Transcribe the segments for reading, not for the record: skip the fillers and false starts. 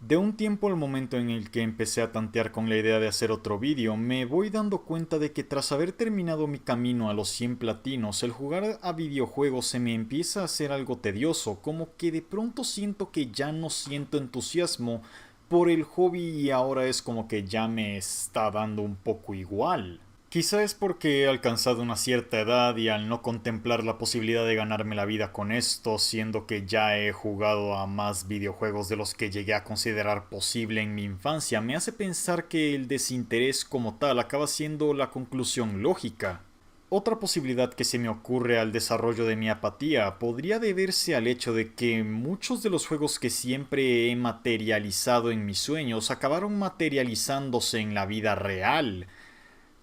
De un tiempo al momento en el que empecé a tantear con la idea de hacer otro vídeo, me voy dando cuenta de que tras haber terminado mi camino a los 100 platinos, el jugar a videojuegos se me empieza a hacer algo tedioso, como que de pronto siento que ya no siento entusiasmo por el hobby y ahora es como que ya me está dando un poco igual. Quizá es porque he alcanzado una cierta edad y al no contemplar la posibilidad de ganarme la vida con esto, siendo que ya he jugado a más videojuegos de los que llegué a considerar posible en mi infancia, me hace pensar que el desinterés como tal acaba siendo la conclusión lógica. Otra posibilidad que se me ocurre al desarrollo de mi apatía podría deberse al hecho de que muchos de los juegos que siempre he materializado en mis sueños acabaron materializándose en la vida real.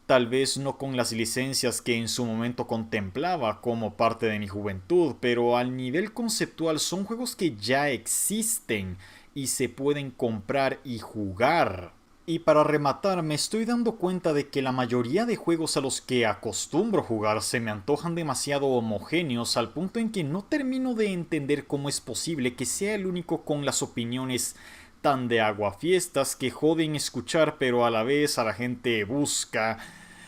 Tal vez no con las licencias que en su momento contemplaba como parte de mi juventud, pero al nivel conceptual son juegos que ya existen y se pueden comprar y jugar. Y para rematar, me estoy dando cuenta de que la mayoría de juegos a los que acostumbro jugar se me antojan demasiado homogéneos al punto en que no termino de entender cómo es posible que sea el único con las opiniones tan de aguafiestas que joden escuchar pero a la vez a la gente busca,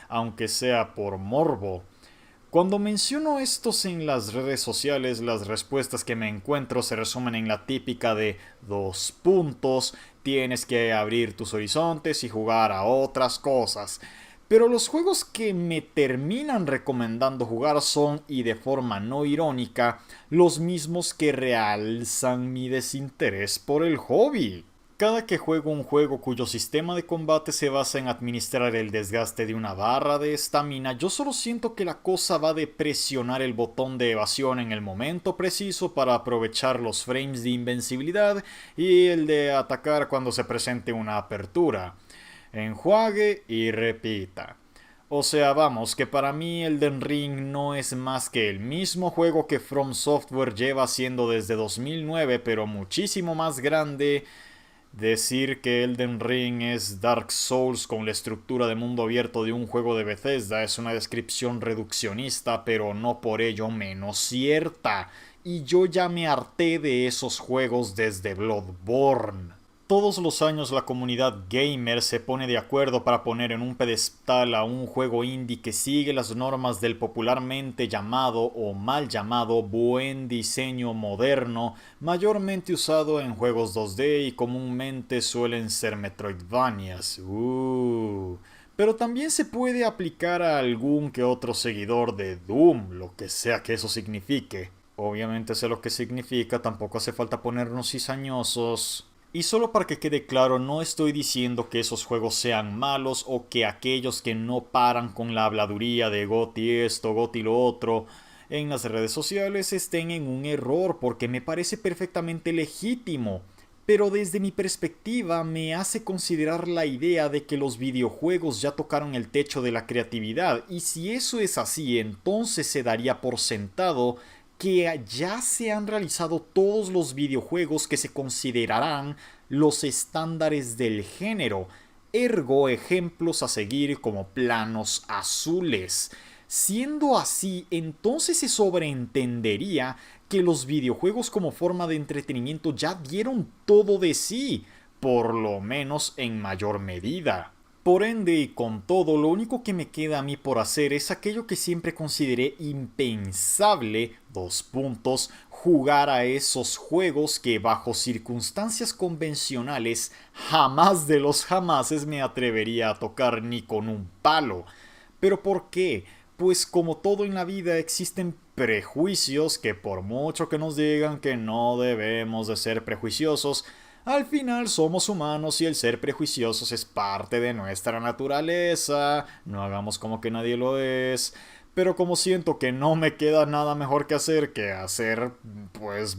aunque sea por morbo. Cuando menciono estos en las redes sociales, las respuestas que me encuentro se resumen en la típica de dos puntos, tienes que abrir tus horizontes y jugar a otras cosas. Pero los juegos que me terminan recomendando jugar son, y de forma no irónica, los mismos que realzan mi desinterés por el hobby. Cada que juego un juego cuyo sistema de combate se basa en administrar el desgaste de una barra de estamina, yo solo siento que la cosa va de presionar el botón de evasión en el momento preciso para aprovechar los frames de invencibilidad y el de atacar cuando se presente una apertura. Enjuague y repita. O sea, vamos, que para mí Elden Ring no es más que el mismo juego que From Software lleva haciendo desde 2009, pero muchísimo más grande. Decir que Elden Ring es Dark Souls con la estructura de mundo abierto de un juego de Bethesda es una descripción reduccionista, pero no por ello menos cierta. Y yo ya me harté de esos juegos desde Bloodborne. Todos los años la comunidad gamer se pone de acuerdo para poner en un pedestal a un juego indie que sigue las normas del popularmente llamado o mal llamado buen diseño moderno, mayormente usado en juegos 2D y comúnmente suelen ser Metroidvanias. Pero también se puede aplicar a algún que otro seguidor de Doom, lo que sea que eso signifique. Obviamente sé lo que significa, tampoco hace falta ponernos cizañosos. Y solo para que quede claro, no estoy diciendo que esos juegos sean malos o que aquellos que no paran con la habladuría de GOTY esto, GOTY lo otro en las redes sociales estén en un error porque me parece perfectamente legítimo. Pero desde mi perspectiva me hace considerar la idea de que los videojuegos ya tocaron el techo de la creatividad y si eso es así entonces se daría por sentado que ya se han realizado todos los videojuegos que se considerarán los estándares del género, ergo ejemplos a seguir como Planos Azules. Siendo así, entonces se sobreentendería que los videojuegos como forma de entretenimiento ya dieron todo de sí, por lo menos en mayor medida. Por ende y con todo, lo único que me queda a mí por hacer es aquello que siempre consideré impensable, dos puntos, jugar a esos juegos que bajo circunstancias convencionales jamás de los jamases me atrevería a tocar ni con un palo. ¿Pero por qué? Pues como todo en la vida existen prejuicios que por mucho que nos digan que no debemos de ser prejuiciosos, al final somos humanos y el ser prejuiciosos es parte de nuestra naturaleza. No hagamos como que nadie lo es. Pero como siento que no me queda nada mejor que hacer, pues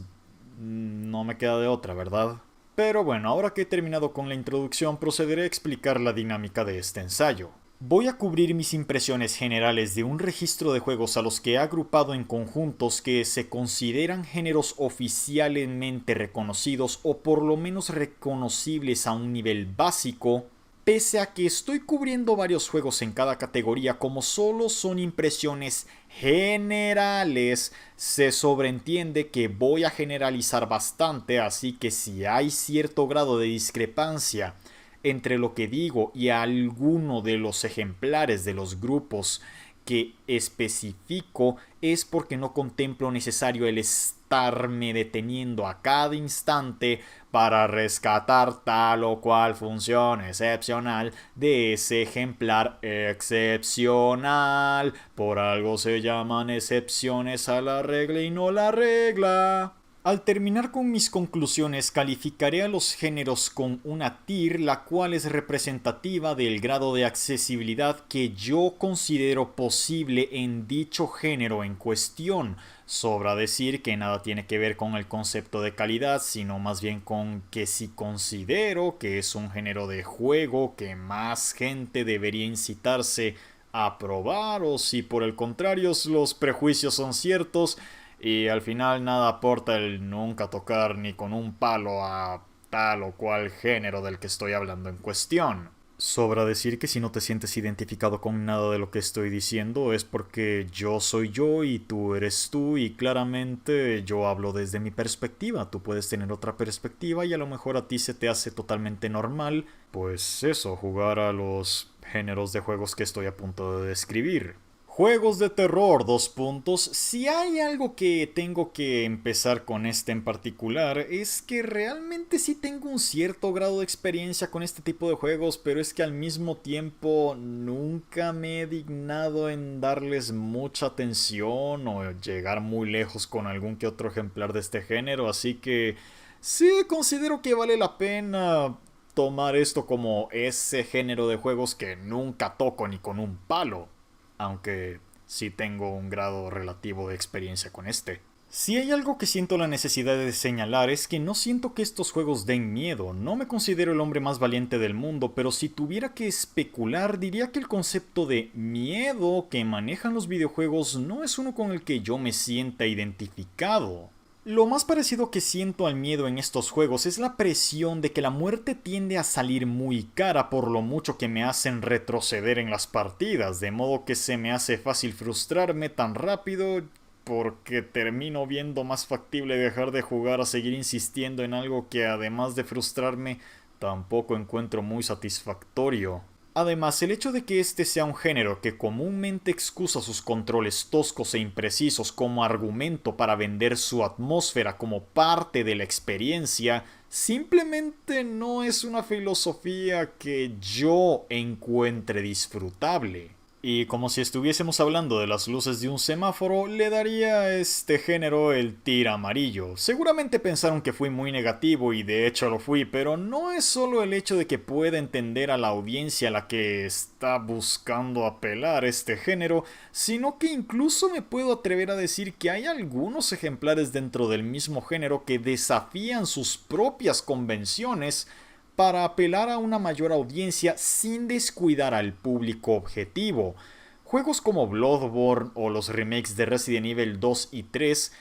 no me queda de otra, ¿verdad? Pero bueno, ahora que he terminado con la introducción, procederé a explicar la dinámica de este ensayo. Voy a cubrir mis impresiones generales de un registro de juegos a los que he agrupado en conjuntos que se consideran géneros oficialmente reconocidos o por lo menos reconocibles a un nivel básico, Pese a que estoy cubriendo varios juegos en cada categoría, como solo son impresiones generales, se sobreentiende que voy a generalizar bastante, así que si hay cierto grado de discrepancia entre lo que digo y alguno de los ejemplares de los grupos que especifico, es porque no contemplo necesario el estarme deteniendo a cada instante para rescatar tal o cual función excepcional de ese ejemplar excepcional. Por algo se llaman excepciones a la regla y no la regla. Al terminar con mis conclusiones, calificaré a los géneros con una tier, la cual es representativa del grado de accesibilidad que yo considero posible en dicho género en cuestión. Sobra decir que nada tiene que ver con el concepto de calidad, sino más bien con que si considero que es un género de juego que más gente debería incitarse a probar, o si por el contrario los prejuicios son ciertos y al final nada aporta el nunca tocar ni con un palo a tal o cual género del que estoy hablando en cuestión. Sobra decir que si no te sientes identificado con nada de lo que estoy diciendo es porque yo soy yo y tú eres tú, y claramente yo hablo desde mi perspectiva. Tú puedes tener otra perspectiva y a lo mejor a ti se te hace totalmente normal, pues eso, jugar a los géneros de juegos que estoy a punto de describir. Juegos de terror, 2 puntos. Si hay algo que tengo que empezar con este en particular, es que realmente sí tengo un cierto grado de experiencia con este tipo de juegos, pero es que al mismo tiempo nunca me he dignado en darles mucha atención o llegar muy lejos con algún que otro ejemplar de este género, así que sí considero que vale la pena tomar esto como ese género de juegos que nunca toco ni con un palo, aunque sí tengo un grado relativo de experiencia con este. Si hay algo que siento la necesidad de señalar es que no siento que estos juegos den miedo. No me considero el hombre más valiente del mundo, pero si tuviera que especular diría que el concepto de miedo que manejan los videojuegos no es uno con el que yo me sienta identificado. Lo más parecido que siento al miedo en estos juegos es la presión de que la muerte tiende a salir muy cara por lo mucho que me hacen retroceder en las partidas, de modo que se me hace fácil frustrarme tan rápido porque termino viendo más factible dejar de jugar a seguir insistiendo en algo que además de frustrarme tampoco encuentro muy satisfactorio. Además, el hecho de que este sea un género que comúnmente excusa sus controles toscos e imprecisos como argumento para vender su atmósfera como parte de la experiencia, simplemente no es una filosofía que yo encuentre disfrutable. Y como si estuviésemos hablando de las luces de un semáforo, le daría a este género el tir amarillo. Seguramente pensaron que fui muy negativo y de hecho lo fui, pero no es solo el hecho de que pueda entender a la audiencia a la que está buscando apelar este género, sino que incluso me puedo atrever a decir que hay algunos ejemplares dentro del mismo género que desafían sus propias convenciones para apelar a una mayor audiencia sin descuidar al público objetivo. Juegos como Bloodborne o los remakes de Resident Evil 2 y 3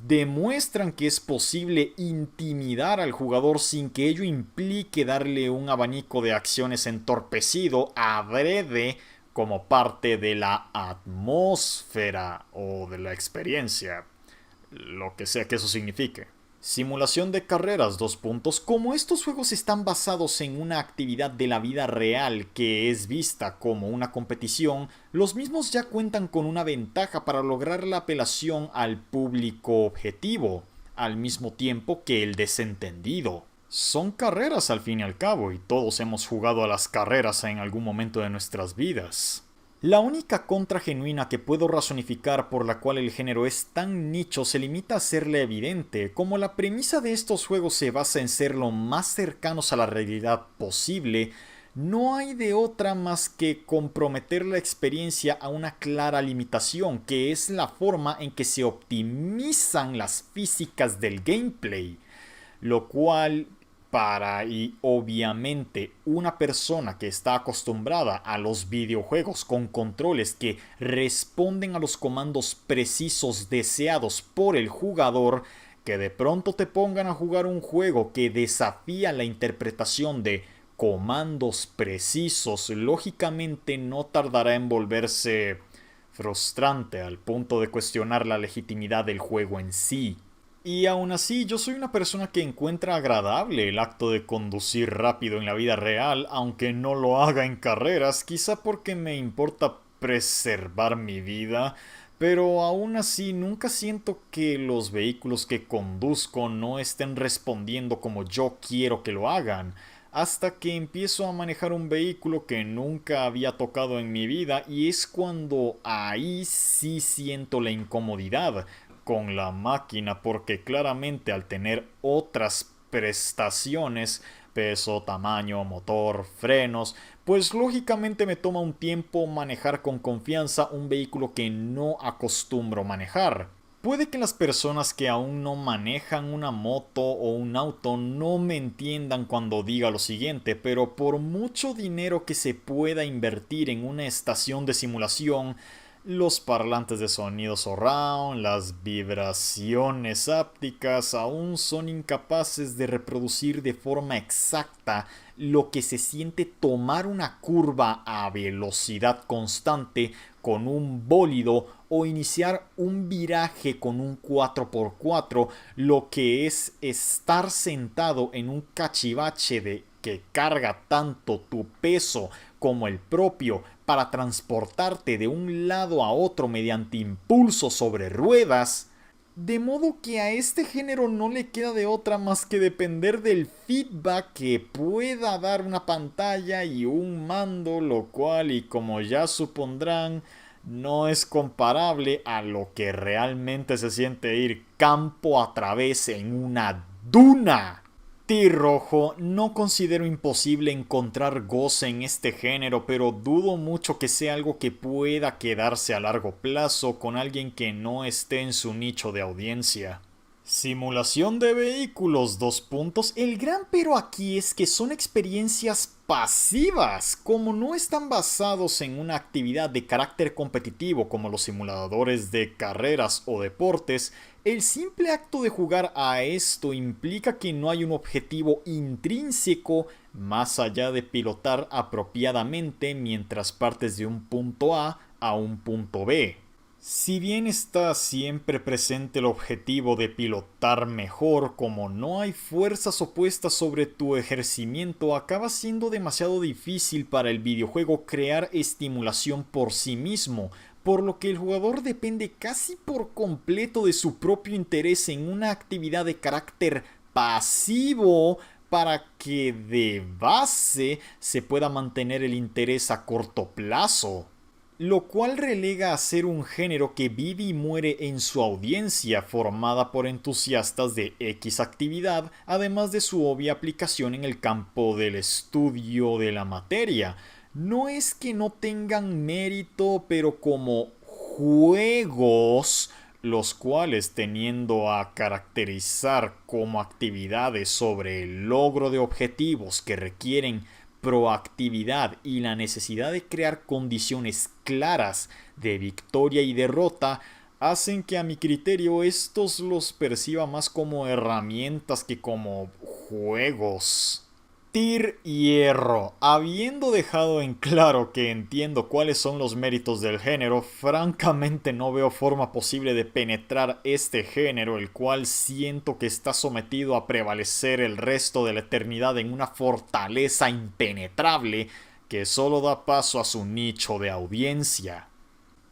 demuestran que es posible intimidar al jugador sin que ello implique darle un abanico de acciones entorpecido adrede como parte de la atmósfera o de la experiencia, lo que sea que eso signifique. Simulación de carreras, 2 puntos. Como estos juegos están basados en una actividad de la vida real que es vista como una competición, los mismos ya cuentan con una ventaja para lograr la apelación al público objetivo, al mismo tiempo que el desentendido. Son carreras al fin y al cabo, y todos hemos jugado a las carreras en algún momento de nuestras vidas. La única contra genuina que puedo razonificar por la cual el género es tan nicho se limita a serle evidente. Como la premisa de estos juegos se basa en ser lo más cercanos a la realidad posible, no hay de otra más que comprometer la experiencia a una clara limitación, que es la forma en que se optimizan las físicas del gameplay, lo cual y obviamente una persona que está acostumbrada a los videojuegos con controles que responden a los comandos precisos deseados por el jugador, que de pronto te pongan a jugar un juego que desafía la interpretación de comandos precisos, lógicamente no tardará en volverse frustrante al punto de cuestionar la legitimidad del juego en sí. Y aún así, yo soy una persona que encuentra agradable el acto de conducir rápido en la vida real, aunque no lo haga en carreras, quizá porque me importa preservar mi vida, pero aún así nunca siento que los vehículos que conduzco no estén respondiendo como yo quiero que lo hagan, hasta que empiezo a manejar un vehículo que nunca había tocado en mi vida y es cuando ahí sí siento la incomodidad con la máquina, porque claramente al tener otras prestaciones, peso, tamaño, motor, frenos, pues lógicamente me toma un tiempo manejar con confianza un vehículo que no acostumbro manejar. Puede que las personas que aún no manejan una moto o un auto no me entiendan cuando diga lo siguiente, pero por mucho dinero que se pueda invertir en una estación de simulación, los parlantes de sonido surround, las vibraciones ápticas aún son incapaces de reproducir de forma exacta lo que se siente tomar una curva a velocidad constante con un bólido o iniciar un viraje con un 4x4, lo que es estar sentado en un cachivache que carga tanto tu peso como el propio para transportarte de un lado a otro mediante impulso sobre ruedas, de modo que a este género no le queda de otra más que depender del feedback que pueda dar una pantalla y un mando, lo cual, y como ya supondrán, no es comparable a lo que realmente se siente ir campo a través en una duna. Rojo, no considero imposible encontrar goce en este género, pero dudo mucho que sea algo que pueda quedarse a largo plazo con alguien que no esté en su nicho de audiencia. Simulación de vehículos, dos puntos. El gran pero aquí es que son experiencias pasivas, como no están basados en una actividad de carácter competitivo como los simuladores de carreras o deportes. El simple acto de jugar a esto implica que no hay un objetivo intrínseco más allá de pilotar apropiadamente mientras partes de un punto a un punto B. Si bien está siempre presente el objetivo de pilotar mejor, como no hay fuerzas opuestas sobre tu ejercimiento, acaba siendo demasiado difícil para el videojuego crear estimulación por sí mismo, por lo que el jugador depende casi por completo de su propio interés en una actividad de carácter pasivo para que de base se pueda mantener el interés a corto plazo, lo cual relega a ser un género que vive y muere en su audiencia formada por entusiastas de X actividad, además de su obvia aplicación en el campo del estudio de la materia. No es que no tengan mérito, pero como juegos, los cuales teniendo a caracterizar como actividades sobre el logro de objetivos que requieren proactividad y la necesidad de crear condiciones claras de victoria y derrota, hacen que a mi criterio estos los perciba más como herramientas que como juegos. Hierro. Habiendo dejado en claro que entiendo cuáles son los méritos del género, francamente no veo forma posible de penetrar este género, el cual siento que está sometido a prevalecer el resto de la eternidad en una fortaleza impenetrable que solo da paso a su nicho de audiencia.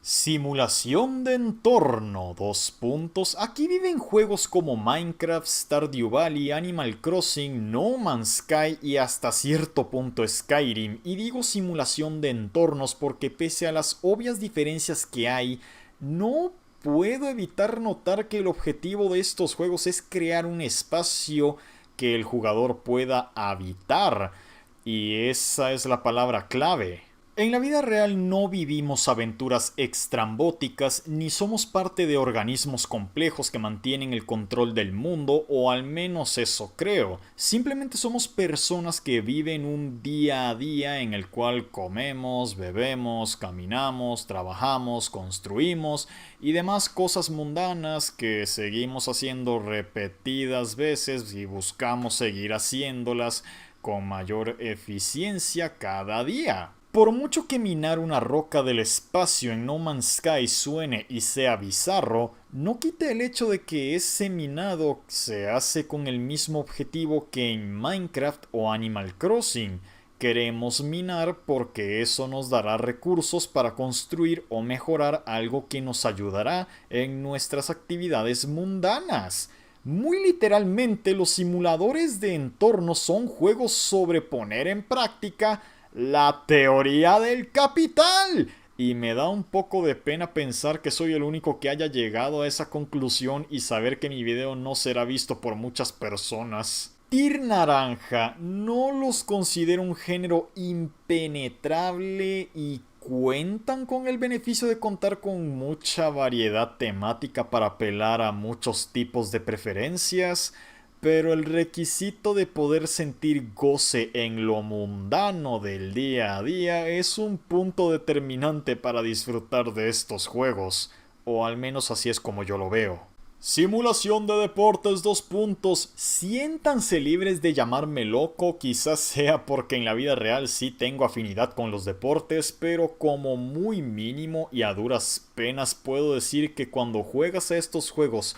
Simulación de entorno, dos puntos. Aquí viven juegos como Minecraft, Stardew Valley, Animal Crossing, No Man's Sky y hasta cierto punto Skyrim. Y digo simulación de entornos porque pese a las obvias diferencias que hay, no puedo evitar notar que el objetivo de estos juegos es crear un espacio que el jugador pueda habitar. Y esa es la palabra clave. En la vida real no vivimos aventuras extrambóticas ni somos parte de organismos complejos que mantienen el control del mundo, o al menos eso creo. Simplemente somos personas que viven un día a día en el cual comemos, bebemos, caminamos, trabajamos, construimos y demás cosas mundanas que seguimos haciendo repetidas veces y buscamos seguir haciéndolas con mayor eficiencia cada día. Por mucho que minar una roca del espacio en No Man's Sky suene y sea bizarro, no quita el hecho de que ese minado se hace con el mismo objetivo que en Minecraft o Animal Crossing. Queremos minar porque eso nos dará recursos para construir o mejorar algo que nos ayudará en nuestras actividades mundanas. Muy literalmente, los simuladores de entornos son juegos sobre poner en práctica la teoría del capital. Y me da un poco de pena pensar que soy el único que haya llegado a esa conclusión y saber que mi video no será visto por muchas personas. Tir Naranja no los considero un género impenetrable y cuentan con el beneficio de contar con mucha variedad temática para apelar a muchos tipos de preferencias, pero el requisito de poder sentir goce en lo mundano del día a día es un punto determinante para disfrutar de estos juegos, o al menos así es como yo lo veo. Simulación de deportes 2 puntos. Siéntanse libres de llamarme loco, quizás sea porque en la vida real sí tengo afinidad con los deportes, pero como muy mínimo y a duras penas puedo decir que cuando juegas a estos juegos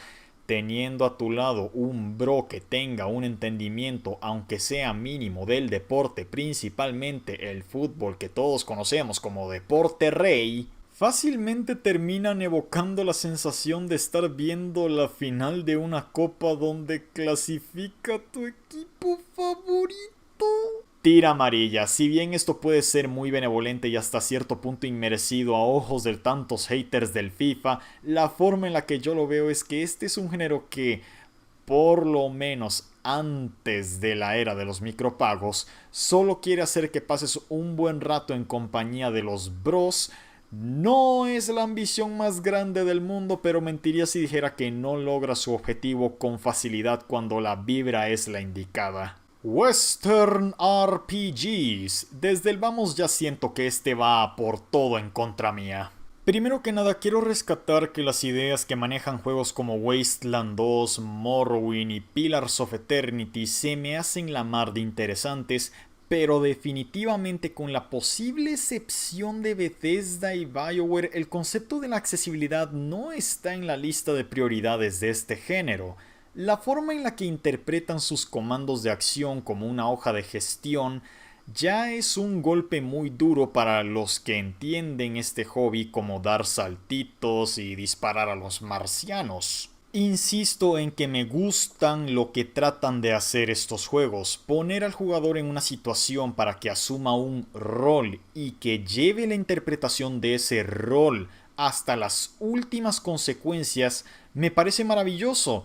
teniendo a tu lado un bro que tenga un entendimiento, aunque sea mínimo, del deporte, principalmente el fútbol que todos conocemos como deporte rey, fácilmente terminan evocando la sensación de estar viendo la final de una copa donde clasifica tu equipo favorito. Tira amarilla. Si bien esto puede ser muy benevolente y hasta cierto punto inmerecido a ojos de tantos haters del FIFA, la forma en la que yo lo veo es que este es un género que, por lo menos antes de la era de los micropagos, solo quiere hacer que pases un buen rato en compañía de los bros. No es la ambición más grande del mundo, pero mentiría si dijera que no logra su objetivo con facilidad cuando la vibra es la indicada. Western RPGs. Desde el vamos ya siento que este va por todo en contra mía. Primero que nada quiero rescatar que las ideas que manejan juegos como Wasteland 2, Morrowind y Pillars of Eternity se me hacen la mar de interesantes, pero definitivamente con la posible excepción de Bethesda y BioWare, el concepto de la accesibilidad no está en la lista de prioridades de este género. La forma en la que interpretan sus comandos de acción como una hoja de gestión ya es un golpe muy duro para los que entienden este hobby como dar saltitos y disparar a los marcianos. Insisto en que me gustan lo que tratan de hacer estos juegos, poner al jugador en una situación para que asuma un rol y que lleve la interpretación de ese rol hasta las últimas consecuencias, me parece maravilloso.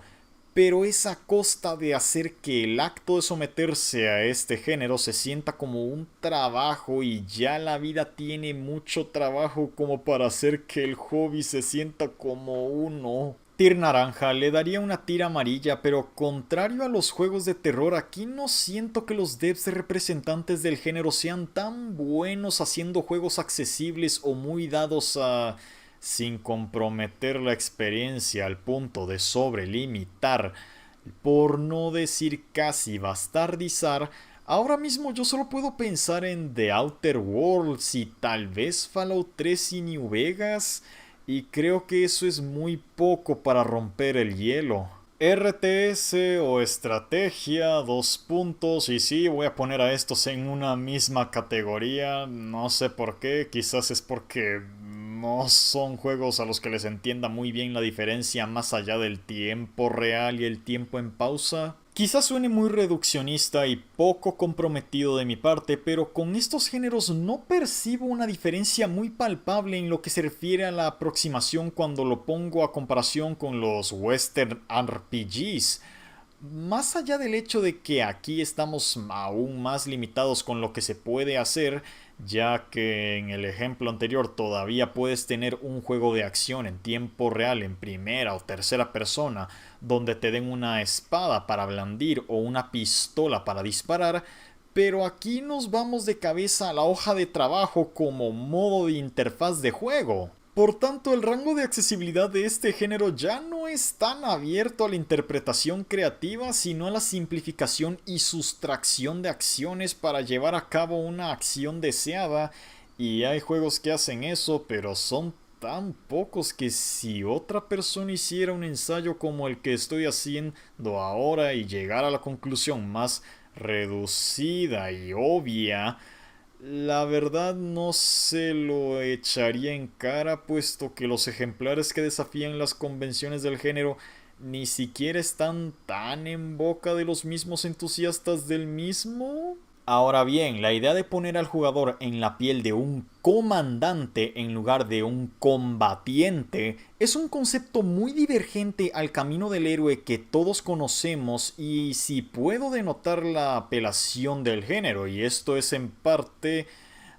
Pero es a costa de hacer que el acto de someterse a este género se sienta como un trabajo, y ya la vida tiene mucho trabajo como para hacer que el hobby se sienta como uno. Tir naranja, le daría una tira amarilla, pero contrario a los juegos de terror, aquí no siento que los devs representantes del género sean tan buenos haciendo juegos accesibles o muy dados a, sin comprometer la experiencia al punto de sobrelimitar, por no decir casi bastardizar. Ahora mismo yo solo puedo pensar en The Outer Worlds y tal vez Fallout 3 y New Vegas, y creo que eso es muy poco para romper el hielo. RTS o estrategia, 2 puntos, y sí, voy a poner a estos en una misma categoría, no sé por qué, quizás es porque no son juegos a los que les entienda muy bien la diferencia más allá del tiempo real y el tiempo en pausa. Quizás suene muy reduccionista y poco comprometido de mi parte, pero con estos géneros no percibo una diferencia muy palpable en lo que se refiere a la aproximación cuando lo pongo a comparación con los Western RPGs. Más allá del hecho de que aquí estamos aún más limitados con lo que se puede hacer, ya que en el ejemplo anterior todavía puedes tener un juego de acción en tiempo real en primera o tercera persona, donde te den una espada para blandir o una pistola para disparar, pero aquí nos vamos de cabeza a la hoja de trabajo como modo de interfaz de juego. Por tanto, el rango de accesibilidad de este género ya no es tan abierto a la interpretación creativa, sino a la simplificación y sustracción de acciones para llevar a cabo una acción deseada. Y hay juegos que hacen eso, pero son tan pocos que si otra persona hiciera un ensayo como el que estoy haciendo ahora y llegara a la conclusión más reducida y obvia, la verdad no se lo echaría en cara, puesto que los ejemplares que desafían las convenciones del género ni siquiera están tan en boca de los mismos entusiastas del mismo. Ahora bien, la idea de poner al jugador en la piel de un comandante en lugar de un combatiente es un concepto muy divergente al camino del héroe que todos conocemos, y si puedo denotar la apelación del género, y esto es en parte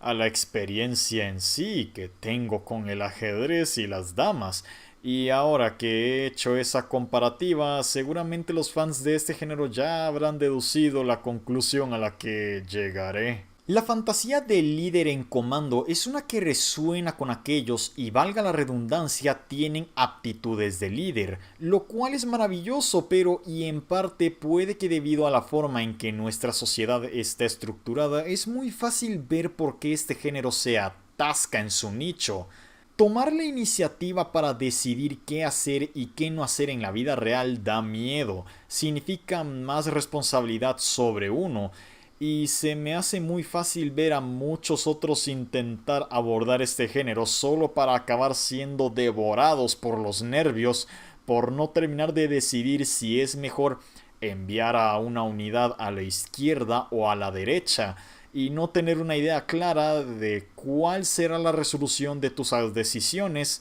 a la experiencia en sí que tengo con el ajedrez y las damas. Y ahora que he hecho esa comparativa, seguramente los fans de este género ya habrán deducido la conclusión a la que llegaré. La fantasía del líder en comando es una que resuena con aquellos, y valga la redundancia, tienen aptitudes de líder, lo cual es maravilloso, pero y en parte puede que debido a la forma en que nuestra sociedad está estructurada, es muy fácil ver por qué este género se atasca en su nicho. Tomar la iniciativa para decidir qué hacer y qué no hacer en la vida real da miedo, significa más responsabilidad sobre uno, y se me hace muy fácil ver a muchos otros intentar abordar este género solo para acabar siendo devorados por los nervios, por no terminar de decidir si es mejor enviar a una unidad a la izquierda o a la derecha, y no tener una idea clara de cuál será la resolución de tus decisiones,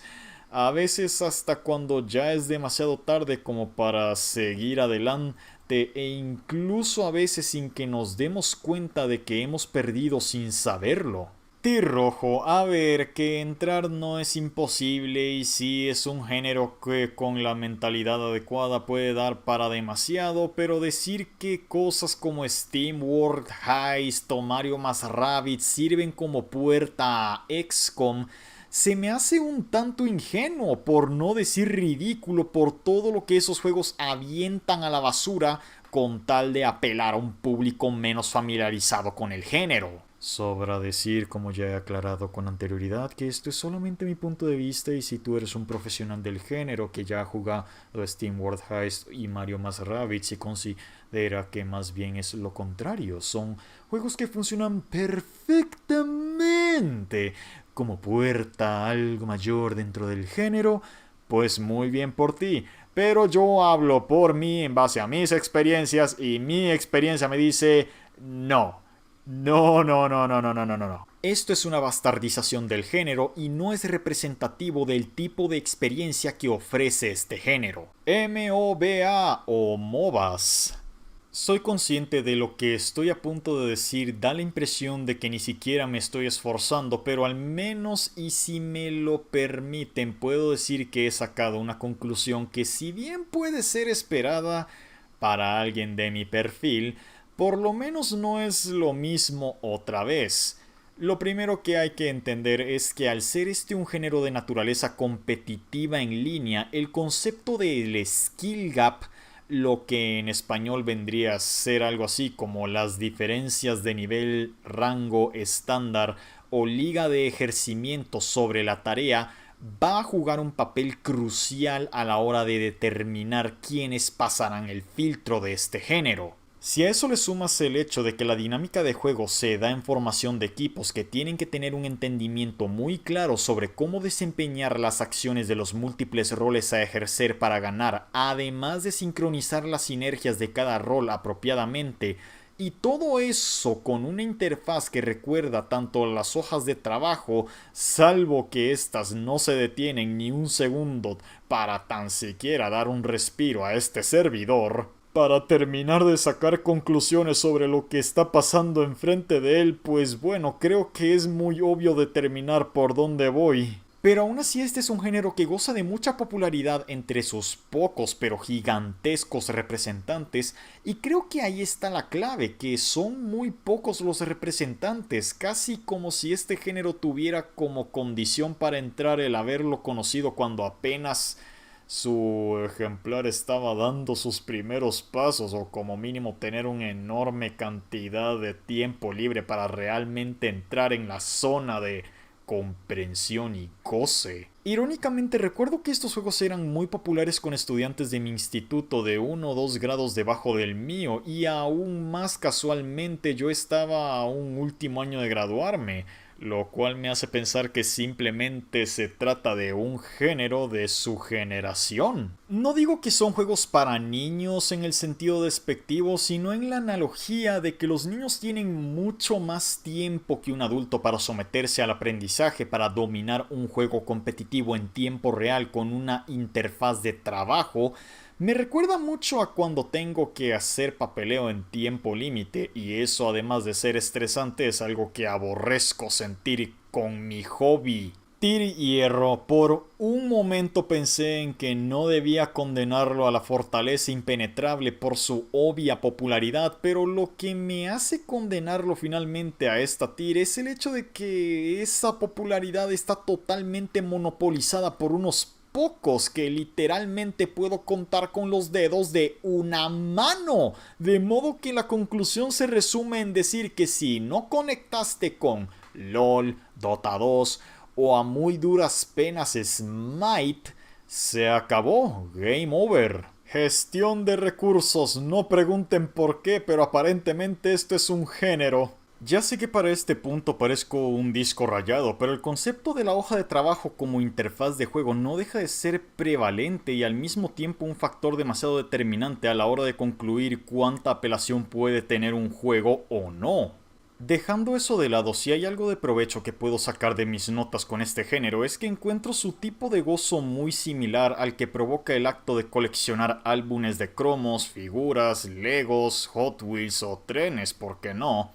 a veces hasta cuando ya es demasiado tarde como para seguir adelante, e incluso a veces sin que nos demos cuenta de que hemos perdido sin saberlo. Rojo, a ver, que entrar no es imposible, y sí es un género que con la mentalidad adecuada puede dar para demasiado, pero decir que cosas como Steam World Heist o Mario más Rabbids sirven como puerta a XCOM se me hace un tanto ingenuo, por no decir ridículo, por todo lo que esos juegos avientan a la basura con tal de apelar a un público menos familiarizado con el género. Sobra decir, como ya he aclarado con anterioridad, que esto es solamente mi punto de vista, y si tú eres un profesional del género que ya ha jugado Steam World Heist y Mario más Rabbids y considera que más bien es lo contrario, son juegos que funcionan perfectamente como puerta a algo mayor dentro del género, pues muy bien por ti. Pero yo hablo por mí en base a mis experiencias, y mi experiencia me dice no. No, no, no, no, no, no, no, no. Esto es una bastardización del género y no es representativo del tipo de experiencia que ofrece este género. MOBA o MOBAs. Soy consciente de lo que estoy a punto de decir, da la impresión de que ni siquiera me estoy esforzando, pero al menos, y si me lo permiten, puedo decir que he sacado una conclusión que, si bien puede ser esperada para alguien de mi perfil, por lo menos no es lo mismo otra vez. Lo primero que hay que entender es que, al ser este un género de naturaleza competitiva en línea, el concepto del skill gap, lo que en español vendría a ser algo así como las diferencias de nivel, rango, estándar o liga de ejercimiento sobre la tarea, va a jugar un papel crucial a la hora de determinar quiénes pasarán el filtro de este género. Si a eso le sumas el hecho de que la dinámica de juego se da en formación de equipos que tienen que tener un entendimiento muy claro sobre cómo desempeñar las acciones de los múltiples roles a ejercer para ganar, además de sincronizar las sinergias de cada rol apropiadamente, y todo eso con una interfaz que recuerda tanto las hojas de trabajo, salvo que éstas no se detienen ni un segundo para tan siquiera dar un respiro a este servidor, Para terminar de sacar conclusiones sobre lo que está pasando enfrente de él, pues bueno, creo que es muy obvio determinar por dónde voy. Pero aún así este es un género que goza de mucha popularidad entre sus pocos pero gigantescos representantes, y creo que ahí está la clave, que son muy pocos los representantes, casi como si este género tuviera como condición para entrar el haberlo conocido cuando apenas su ejemplar estaba dando sus primeros pasos, o como mínimo tener una enorme cantidad de tiempo libre para realmente entrar en la zona de comprensión y goce. Irónicamente, recuerdo que estos juegos eran muy populares con estudiantes de mi instituto de 1 o 2 grados debajo del mío, y aún más casualmente yo estaba a un último año de graduarme, lo cual me hace pensar que simplemente se trata de un género de su generación. No digo que son juegos para niños en el sentido despectivo, sino en la analogía de que los niños tienen mucho más tiempo que un adulto para someterse al aprendizaje, para dominar un juego competitivo en tiempo real con una interfaz de trabajo. Me recuerda mucho a cuando tengo que hacer papeleo en tiempo límite, y eso, además de ser estresante, es algo que aborrezco sentir con mi hobby. Tyr Hierro, por un momento pensé en que no debía condenarlo a la fortaleza impenetrable por su obvia popularidad, pero lo que me hace condenarlo finalmente a esta Tyr es el hecho de que esa popularidad está totalmente monopolizada por unos pocos que literalmente puedo contar con los dedos de una mano. De modo que la conclusión se resume en decir que si no conectaste con LOL, Dota 2 o a muy duras penas Smite, se acabó. Game over. Gestión de recursos. No pregunten por qué, pero aparentemente esto es un género. Ya sé que para este punto parezco un disco rayado, pero el concepto de la hoja de trabajo como interfaz de juego no deja de ser prevalente y al mismo tiempo un factor demasiado determinante a la hora de concluir cuánta apelación puede tener un juego o no. Dejando eso de lado, si hay algo de provecho que puedo sacar de mis notas con este género, es que encuentro su tipo de gozo muy similar al que provoca el acto de coleccionar álbumes de cromos, figuras, legos, Hot Wheels o trenes, ¿por qué no?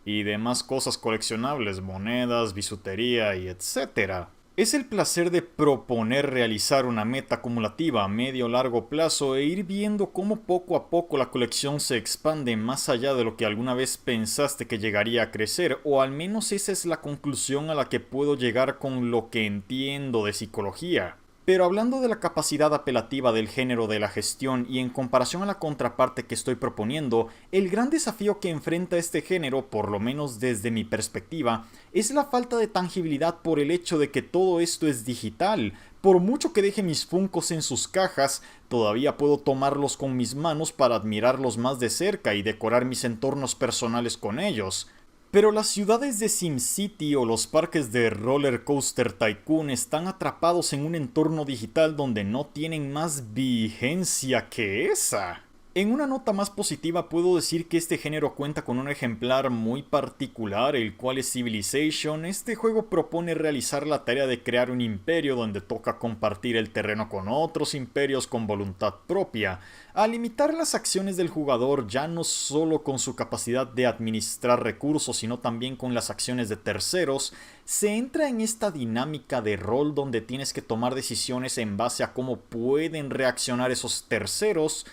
Y demás cosas coleccionables, monedas, bisutería y etcétera. Es el placer de proponer realizar una meta acumulativa a medio o largo plazo e ir viendo cómo poco a poco la colección se expande más allá de lo que alguna vez pensaste que llegaría a crecer, o al menos esa es la conclusión a la que puedo llegar con lo que entiendo de psicología. Pero hablando de la capacidad apelativa del género de la gestión y en comparación a la contraparte que estoy proponiendo, el gran desafío que enfrenta este género, por lo menos desde mi perspectiva, es la falta de tangibilidad por el hecho de que todo esto es digital. Por mucho que deje mis Funkos en sus cajas, todavía puedo tomarlos con mis manos para admirarlos más de cerca y decorar mis entornos personales con ellos. Pero las ciudades de SimCity o los parques de Roller Coaster Tycoon están atrapados en un entorno digital donde no tienen más vigencia que esa. En una nota más positiva puedo decir que este género cuenta con un ejemplar muy particular, el cual es Civilization. Este juego propone realizar la tarea de crear un imperio donde toca compartir el terreno con otros imperios con voluntad propia, a limitar las acciones del jugador ya no solo con su capacidad de administrar recursos, sino también con las acciones de terceros. Se entra en esta dinámica de rol donde tienes que tomar decisiones en base a cómo pueden reaccionar esos terceros.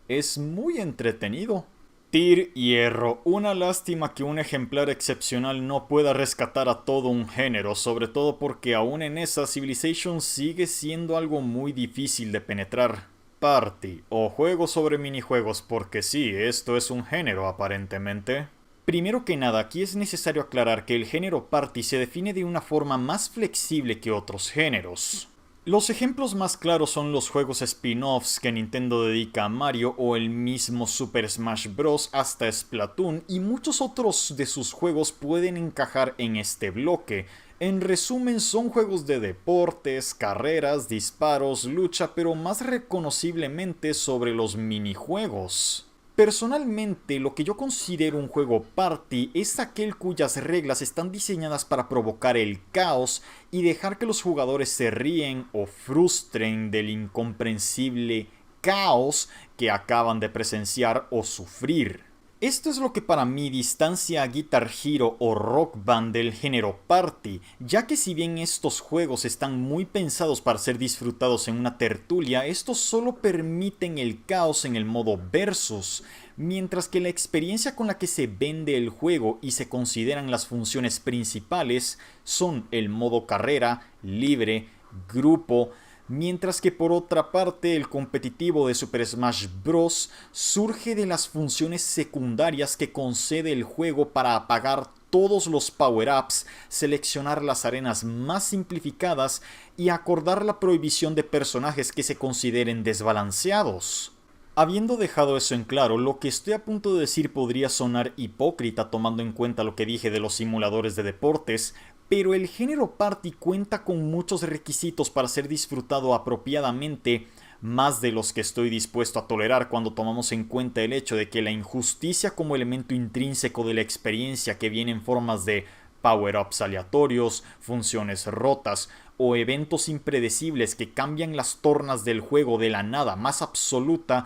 Es muy entretenido. Tyr Hierro, una lástima que un ejemplar excepcional no pueda rescatar a todo un género, sobre todo porque aún en esa Civilization sigue siendo algo muy difícil de penetrar. Party, o juego sobre minijuegos, porque sí, esto es un género aparentemente. Primero que nada, aquí es necesario aclarar que el género Party se define de una forma más flexible que otros géneros. Los ejemplos más claros son los juegos spin-offs que Nintendo dedica a Mario o el mismo Super Smash Bros. Hasta Splatoon, y muchos otros de sus juegos pueden encajar en este bloque. En resumen, son juegos de deportes, carreras, disparos, lucha, pero más reconociblemente sobre los minijuegos. Personalmente, lo que yo considero un juego party es aquel cuyas reglas están diseñadas para provocar el caos y dejar que los jugadores se ríen o frustren del incomprensible caos que acaban de presenciar o sufrir. Esto es lo que para mí distancia a Guitar Hero o Rock Band del género party, ya que si bien estos juegos están muy pensados para ser disfrutados en una tertulia, estos solo permiten el caos en el modo versus, mientras que la experiencia con la que se vende el juego y se consideran las funciones principales son el modo carrera, libre, grupo, mientras que por otra parte el competitivo de Super Smash Bros. Surge de las funciones secundarias que concede el juego para apagar todos los power-ups, seleccionar las arenas más simplificadas y acordar la prohibición de personajes que se consideren desbalanceados. Habiendo dejado eso en claro, lo que estoy a punto de decir podría sonar hipócrita tomando en cuenta lo que dije de los simuladores de deportes, pero el género party cuenta con muchos requisitos para ser disfrutado apropiadamente, más de los que estoy dispuesto a tolerar cuando tomamos en cuenta el hecho de que la injusticia como elemento intrínseco de la experiencia que viene en formas de power-ups aleatorios, funciones rotas o eventos impredecibles que cambian las tornas del juego de la nada más absoluta,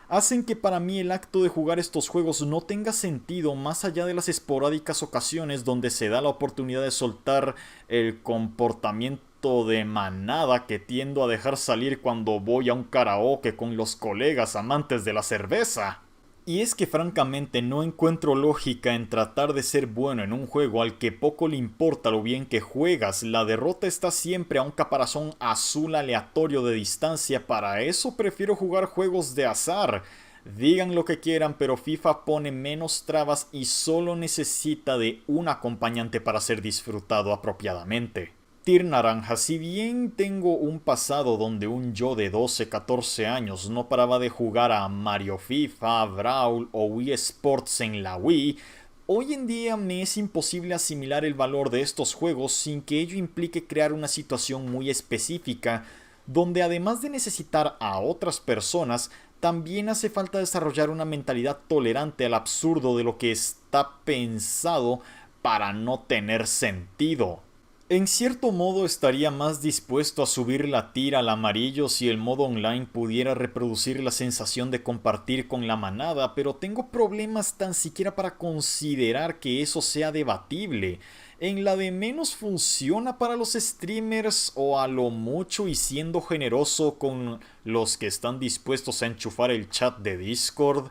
hacen que para mí el acto de jugar estos juegos no tenga sentido más allá de las esporádicas ocasiones donde se da la oportunidad de soltar el comportamiento de manada que tiendo a dejar salir cuando voy a un karaoke con los colegas amantes de la cerveza. Y es que francamente no encuentro lógica en tratar de ser bueno en un juego al que poco le importa lo bien que juegas. La derrota está siempre a un caparazón azul aleatorio de distancia. Para eso prefiero jugar juegos de azar. Digan lo que quieran, pero FIFA pone menos trabas y solo necesita de un acompañante para ser disfrutado apropiadamente. Tir Naranja, si bien tengo un pasado donde un yo de 12-14 años no paraba de jugar a Mario, FIFA, Brawl o Wii Sports en la Wii, hoy en día me es imposible asimilar el valor de estos juegos sin que ello implique crear una situación muy específica, donde además de necesitar a otras personas, también hace falta desarrollar una mentalidad tolerante al absurdo de lo que está pensado para no tener sentido. En cierto modo estaría más dispuesto a subir la tira al amarillo si el modo online pudiera reproducir la sensación de compartir con la manada, pero tengo problemas tan siquiera para considerar que eso sea debatible. En la de menos funciona para los streamers o a lo mucho y siendo generoso con los que están dispuestos a enchufar el chat de Discord.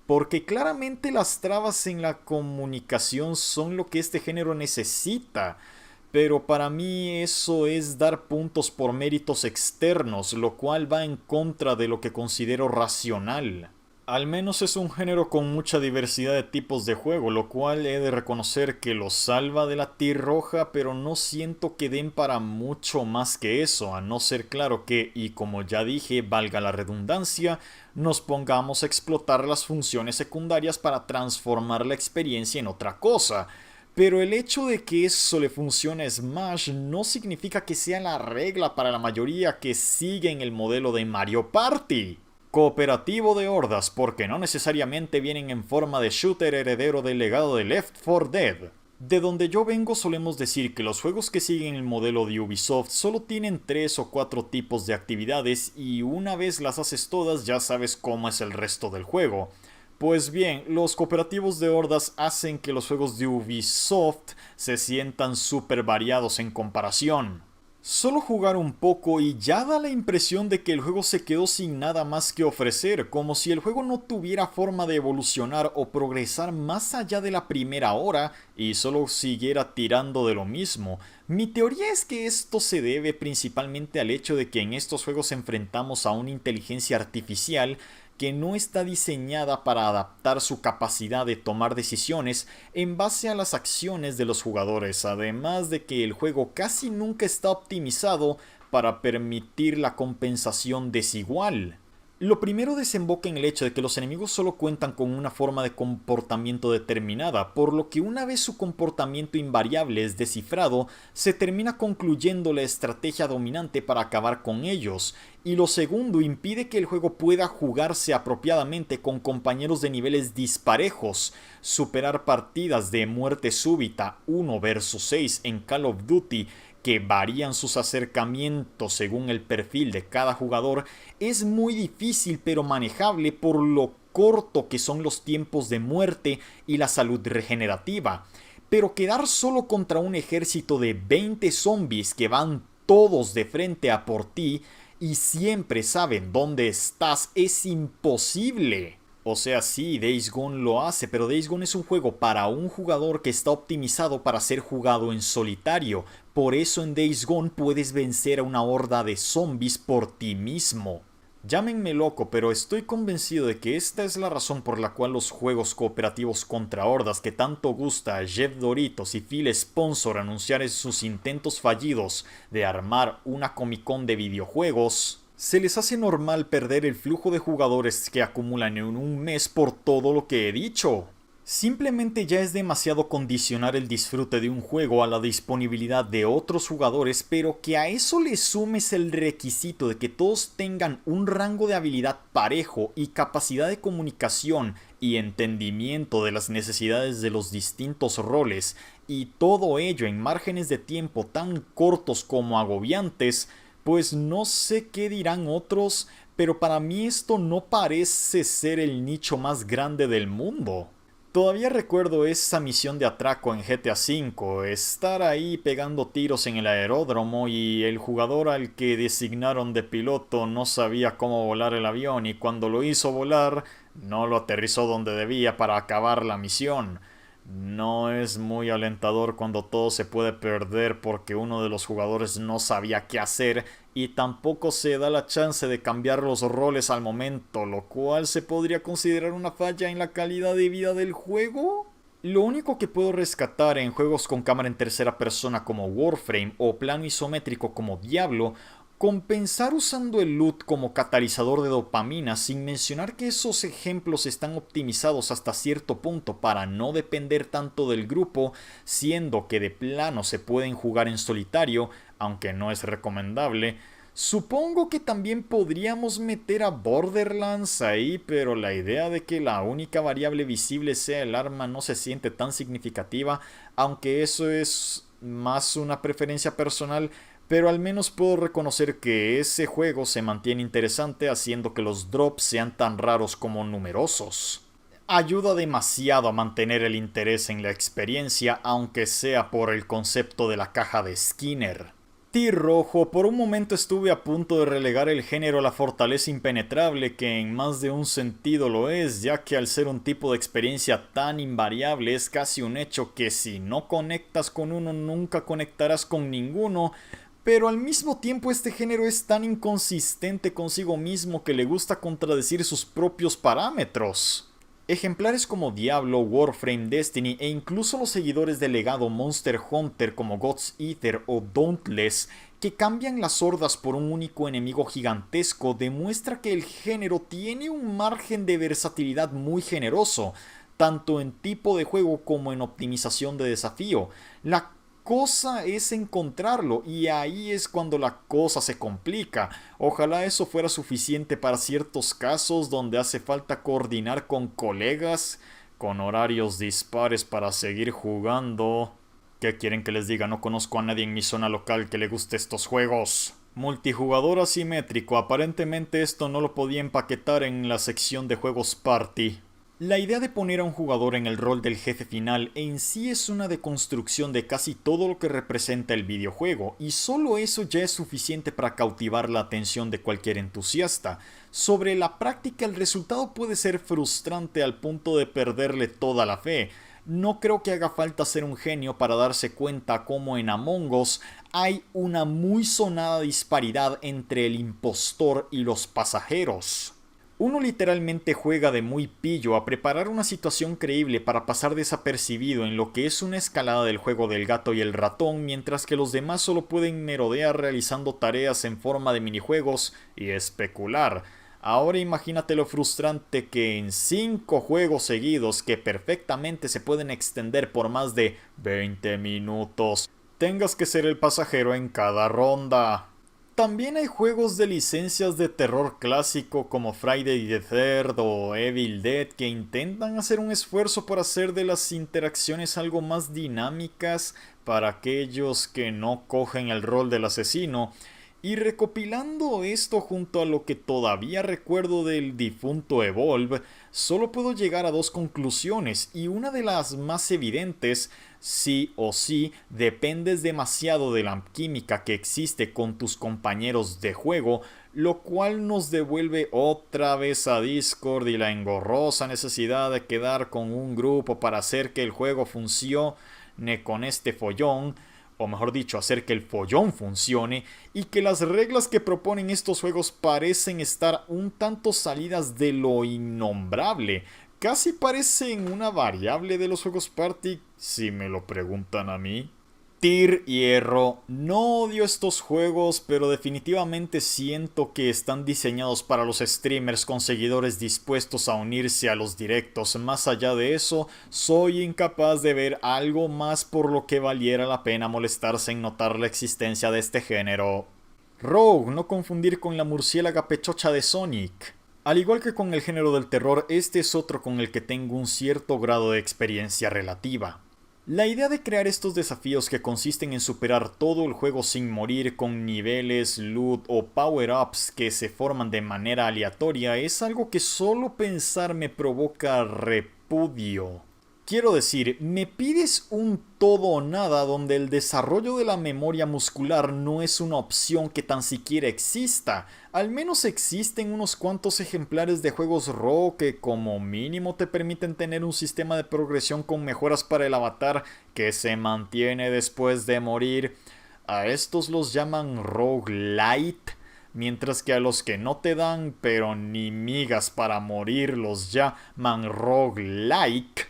Porque claramente las trabas en la comunicación son lo que este género necesita. Pero para mí eso es dar puntos por méritos externos, lo cual va en contra de lo que considero racional. Al menos es un género con mucha diversidad de tipos de juego, lo cual he de reconocer que lo salva de la roja, pero no siento que den para mucho más que eso, a no ser claro que, y como ya dije, valga la redundancia, nos pongamos a explotar las funciones secundarias para transformar la experiencia en otra cosa. Pero el hecho de que eso le funcione a Smash no significa que sea la regla para la mayoría que siguen el modelo de Mario Party. Cooperativo de hordas, porque no necesariamente vienen en forma de shooter heredero del legado de Left 4 Dead. De donde yo vengo solemos decir que los juegos que siguen el modelo de Ubisoft solo tienen 3 o 4 tipos de actividades y una vez las haces todas ya sabes cómo es el resto del juego. Pues bien, los cooperativos de hordas hacen que los juegos de Ubisoft se sientan súper variados en comparación. Solo jugar un poco y ya da la impresión de que el juego se quedó sin nada más que ofrecer, como si el juego no tuviera forma de evolucionar o progresar más allá de la primera hora y solo siguiera tirando de lo mismo. Mi teoría es que esto se debe principalmente al hecho de que en estos juegos enfrentamos a una inteligencia artificial que no está diseñada para adaptar su capacidad de tomar decisiones en base a las acciones de los jugadores, además de que el juego casi nunca está optimizado para permitir la compensación desigual. Lo primero desemboca en el hecho de que los enemigos solo cuentan con una forma de comportamiento determinada, por lo que una vez su comportamiento invariable es descifrado, se termina concluyendo la estrategia dominante para acabar con ellos, y lo segundo impide que el juego pueda jugarse apropiadamente con compañeros de niveles disparejos. Superar partidas de muerte súbita 1 versus 6 en Call of Duty que varían sus acercamientos según el perfil de cada jugador, es muy difícil pero manejable por lo corto que son los tiempos de muerte y la salud regenerativa. Pero quedar solo contra un ejército de 20 zombies que van todos de frente a por ti y siempre saben dónde estás es imposible. O sea, sí, Days Gone lo hace, pero Days Gone es un juego para un jugador que está optimizado para ser jugado en solitario. Por eso en Days Gone puedes vencer a una horda de zombies por ti mismo. Llámenme loco, pero estoy convencido de que esta es la razón por la cual los juegos cooperativos contra hordas que tanto gusta a Jeff Doritos y Phil Sponsor anunciar en sus intentos fallidos de armar una Comic Con de videojuegos, se les hace normal perder el flujo de jugadores que acumulan en un mes por todo lo que he dicho. Simplemente ya es demasiado condicionar el disfrute de un juego a la disponibilidad de otros jugadores, pero que a eso le sumes el requisito de que todos tengan un rango de habilidad parejo y capacidad de comunicación y entendimiento de las necesidades de los distintos roles, y todo ello en márgenes de tiempo tan cortos como agobiantes, pues no sé qué dirán otros, pero para mí esto no parece ser el nicho más grande del mundo. Todavía recuerdo esa misión de atraco en GTA V, estar ahí pegando tiros en el aeródromo y el jugador al que designaron de piloto no sabía cómo volar el avión y cuando lo hizo volar no lo aterrizó donde debía para acabar la misión. No es muy alentador cuando todo se puede perder porque uno de los jugadores no sabía qué hacer y tampoco se da la chance de cambiar los roles al momento, lo cual se podría considerar una falla en la calidad de vida del juego. Lo único que puedo rescatar en juegos con cámara en tercera persona como Warframe o plano isométrico como Diablo, compensar usando el loot como catalizador de dopamina, sin mencionar que esos ejemplos están optimizados hasta cierto punto para no depender tanto del grupo, siendo que de plano se pueden jugar en solitario, aunque no es recomendable. Supongo que también podríamos meter a Borderlands ahí, pero la idea de que la única variable visible sea el arma no se siente tan significativa, aunque eso es más una preferencia personal, pero al menos puedo reconocer que ese juego se mantiene interesante haciendo que los drops sean tan raros como numerosos. Ayuda demasiado a mantener el interés en la experiencia, aunque sea por el concepto de la caja de Skinner. Rojo, por un momento estuve a punto de relegar el género a la fortaleza impenetrable, que en más de un sentido lo es, ya que al ser un tipo de experiencia tan invariable es casi un hecho que si no conectas con uno nunca conectarás con ninguno, pero al mismo tiempo este género es tan inconsistente consigo mismo que le gusta contradecir sus propios parámetros. Ejemplares como Diablo, Warframe, Destiny e incluso los seguidores del legado Monster Hunter como God's Eater o Dauntless, que cambian las hordas por un único enemigo gigantesco, demuestra que el género tiene un margen de versatilidad muy generoso, tanto en tipo de juego como en optimización de desafío. La cosa es encontrarlo y ahí es cuando la cosa se complica. Ojalá eso fuera suficiente para ciertos casos donde hace falta coordinar con colegas con horarios dispares para seguir jugando. ¿Qué quieren que les diga? No conozco a nadie en mi zona local que le guste estos juegos. Multijugador asimétrico, aparentemente esto no lo podía empaquetar en la sección de juegos party. La idea de poner a un jugador en el rol del jefe final en sí es una deconstrucción de casi todo lo que representa el videojuego, y solo eso ya es suficiente para cautivar la atención de cualquier entusiasta. Sobre la práctica, el resultado puede ser frustrante al punto de perderle toda la fe. No creo que haga falta ser un genio para darse cuenta cómo en Among Us hay una muy sonada disparidad entre el impostor y los pasajeros. Uno literalmente juega de muy pillo a preparar una situación creíble para pasar desapercibido en lo que es una escalada del juego del gato y el ratón, mientras que los demás solo pueden merodear realizando tareas en forma de minijuegos y especular. Ahora imagínate lo frustrante que en 5 juegos seguidos que perfectamente se pueden extender por más de 20 minutos, tengas que ser el pasajero en cada ronda. También hay juegos de licencias de terror clásico como Friday the 3rd o Evil Dead que intentan hacer un esfuerzo por hacer de las interacciones algo más dinámicas para aquellos que no cogen el rol del asesino. Y recopilando esto junto a lo que todavía recuerdo del difunto Evolve, solo puedo llegar a dos conclusiones, y una de las más evidentes: sí o sí dependes demasiado de la química que existe con tus compañeros de juego, lo cual nos devuelve otra vez a Discord y la engorrosa necesidad de quedar con un grupo para hacer que el juego funcione con este follón, o mejor dicho, hacer que el follón funcione, y que las reglas que proponen estos juegos parecen estar un tanto salidas de lo innombrable. Casi parecen una variable de los juegos party, si me lo preguntan a mí. Tyr Hierro, no odio estos juegos, pero definitivamente siento que están diseñados para los streamers con seguidores dispuestos a unirse a los directos. Más allá de eso, soy incapaz de ver algo más por lo que valiera la pena molestarse en notar la existencia de este género. Rogue, no confundir con la murciélaga pechocha de Sonic. Al igual que con el género del terror, este es otro con el que tengo un cierto grado de experiencia relativa. La idea de crear estos desafíos que consisten en superar todo el juego sin morir con niveles, loot o power-ups que se forman de manera aleatoria es algo que solo pensar me provoca repudio. Quiero decir, me pides un todo o nada donde el desarrollo de la memoria muscular no es una opción que tan siquiera exista. Al menos existen unos cuantos ejemplares de juegos RAW que como mínimo te permiten tener un sistema de progresión con mejoras para el avatar que se mantiene después de morir. A estos los llaman roguelite, mientras que a los que no te dan pero ni migas para morir los llaman roguelike.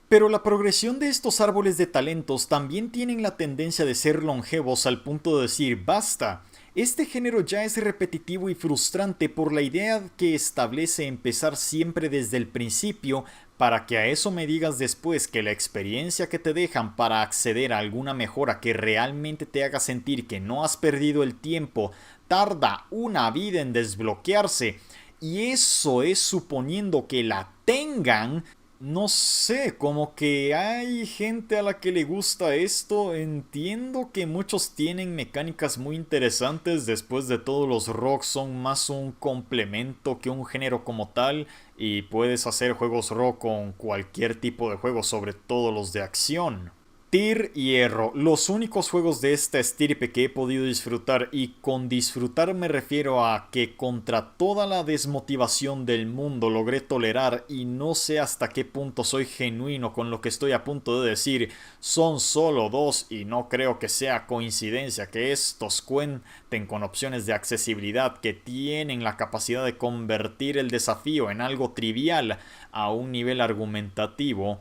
Pero la progresión de estos árboles de talentos también tienen la tendencia de ser longevos al punto de decir basta. Este género ya es repetitivo y frustrante por la idea que establece empezar siempre desde el principio, para que a eso me digas después que la experiencia que te dejan para acceder a alguna mejora que realmente te haga sentir que no has perdido el tiempo tarda una vida en desbloquearse. Y eso es suponiendo que la tengan. No sé, como que hay gente a la que le gusta esto. Entiendo que muchos tienen mecánicas muy interesantes. Después de todo, los rocks son más un complemento que un género como tal, y puedes hacer juegos rock con cualquier tipo de juego, sobre todo los de acción. Tyr Hierro, los únicos juegos de esta estirpe que he podido disfrutar, y con disfrutar me refiero a que contra toda la desmotivación del mundo logré tolerar, y no sé hasta qué punto soy genuino con lo que estoy a punto de decir, son solo dos y no creo que sea coincidencia que estos cuenten con opciones de accesibilidad que tienen la capacidad de convertir el desafío en algo trivial a un nivel argumentativo.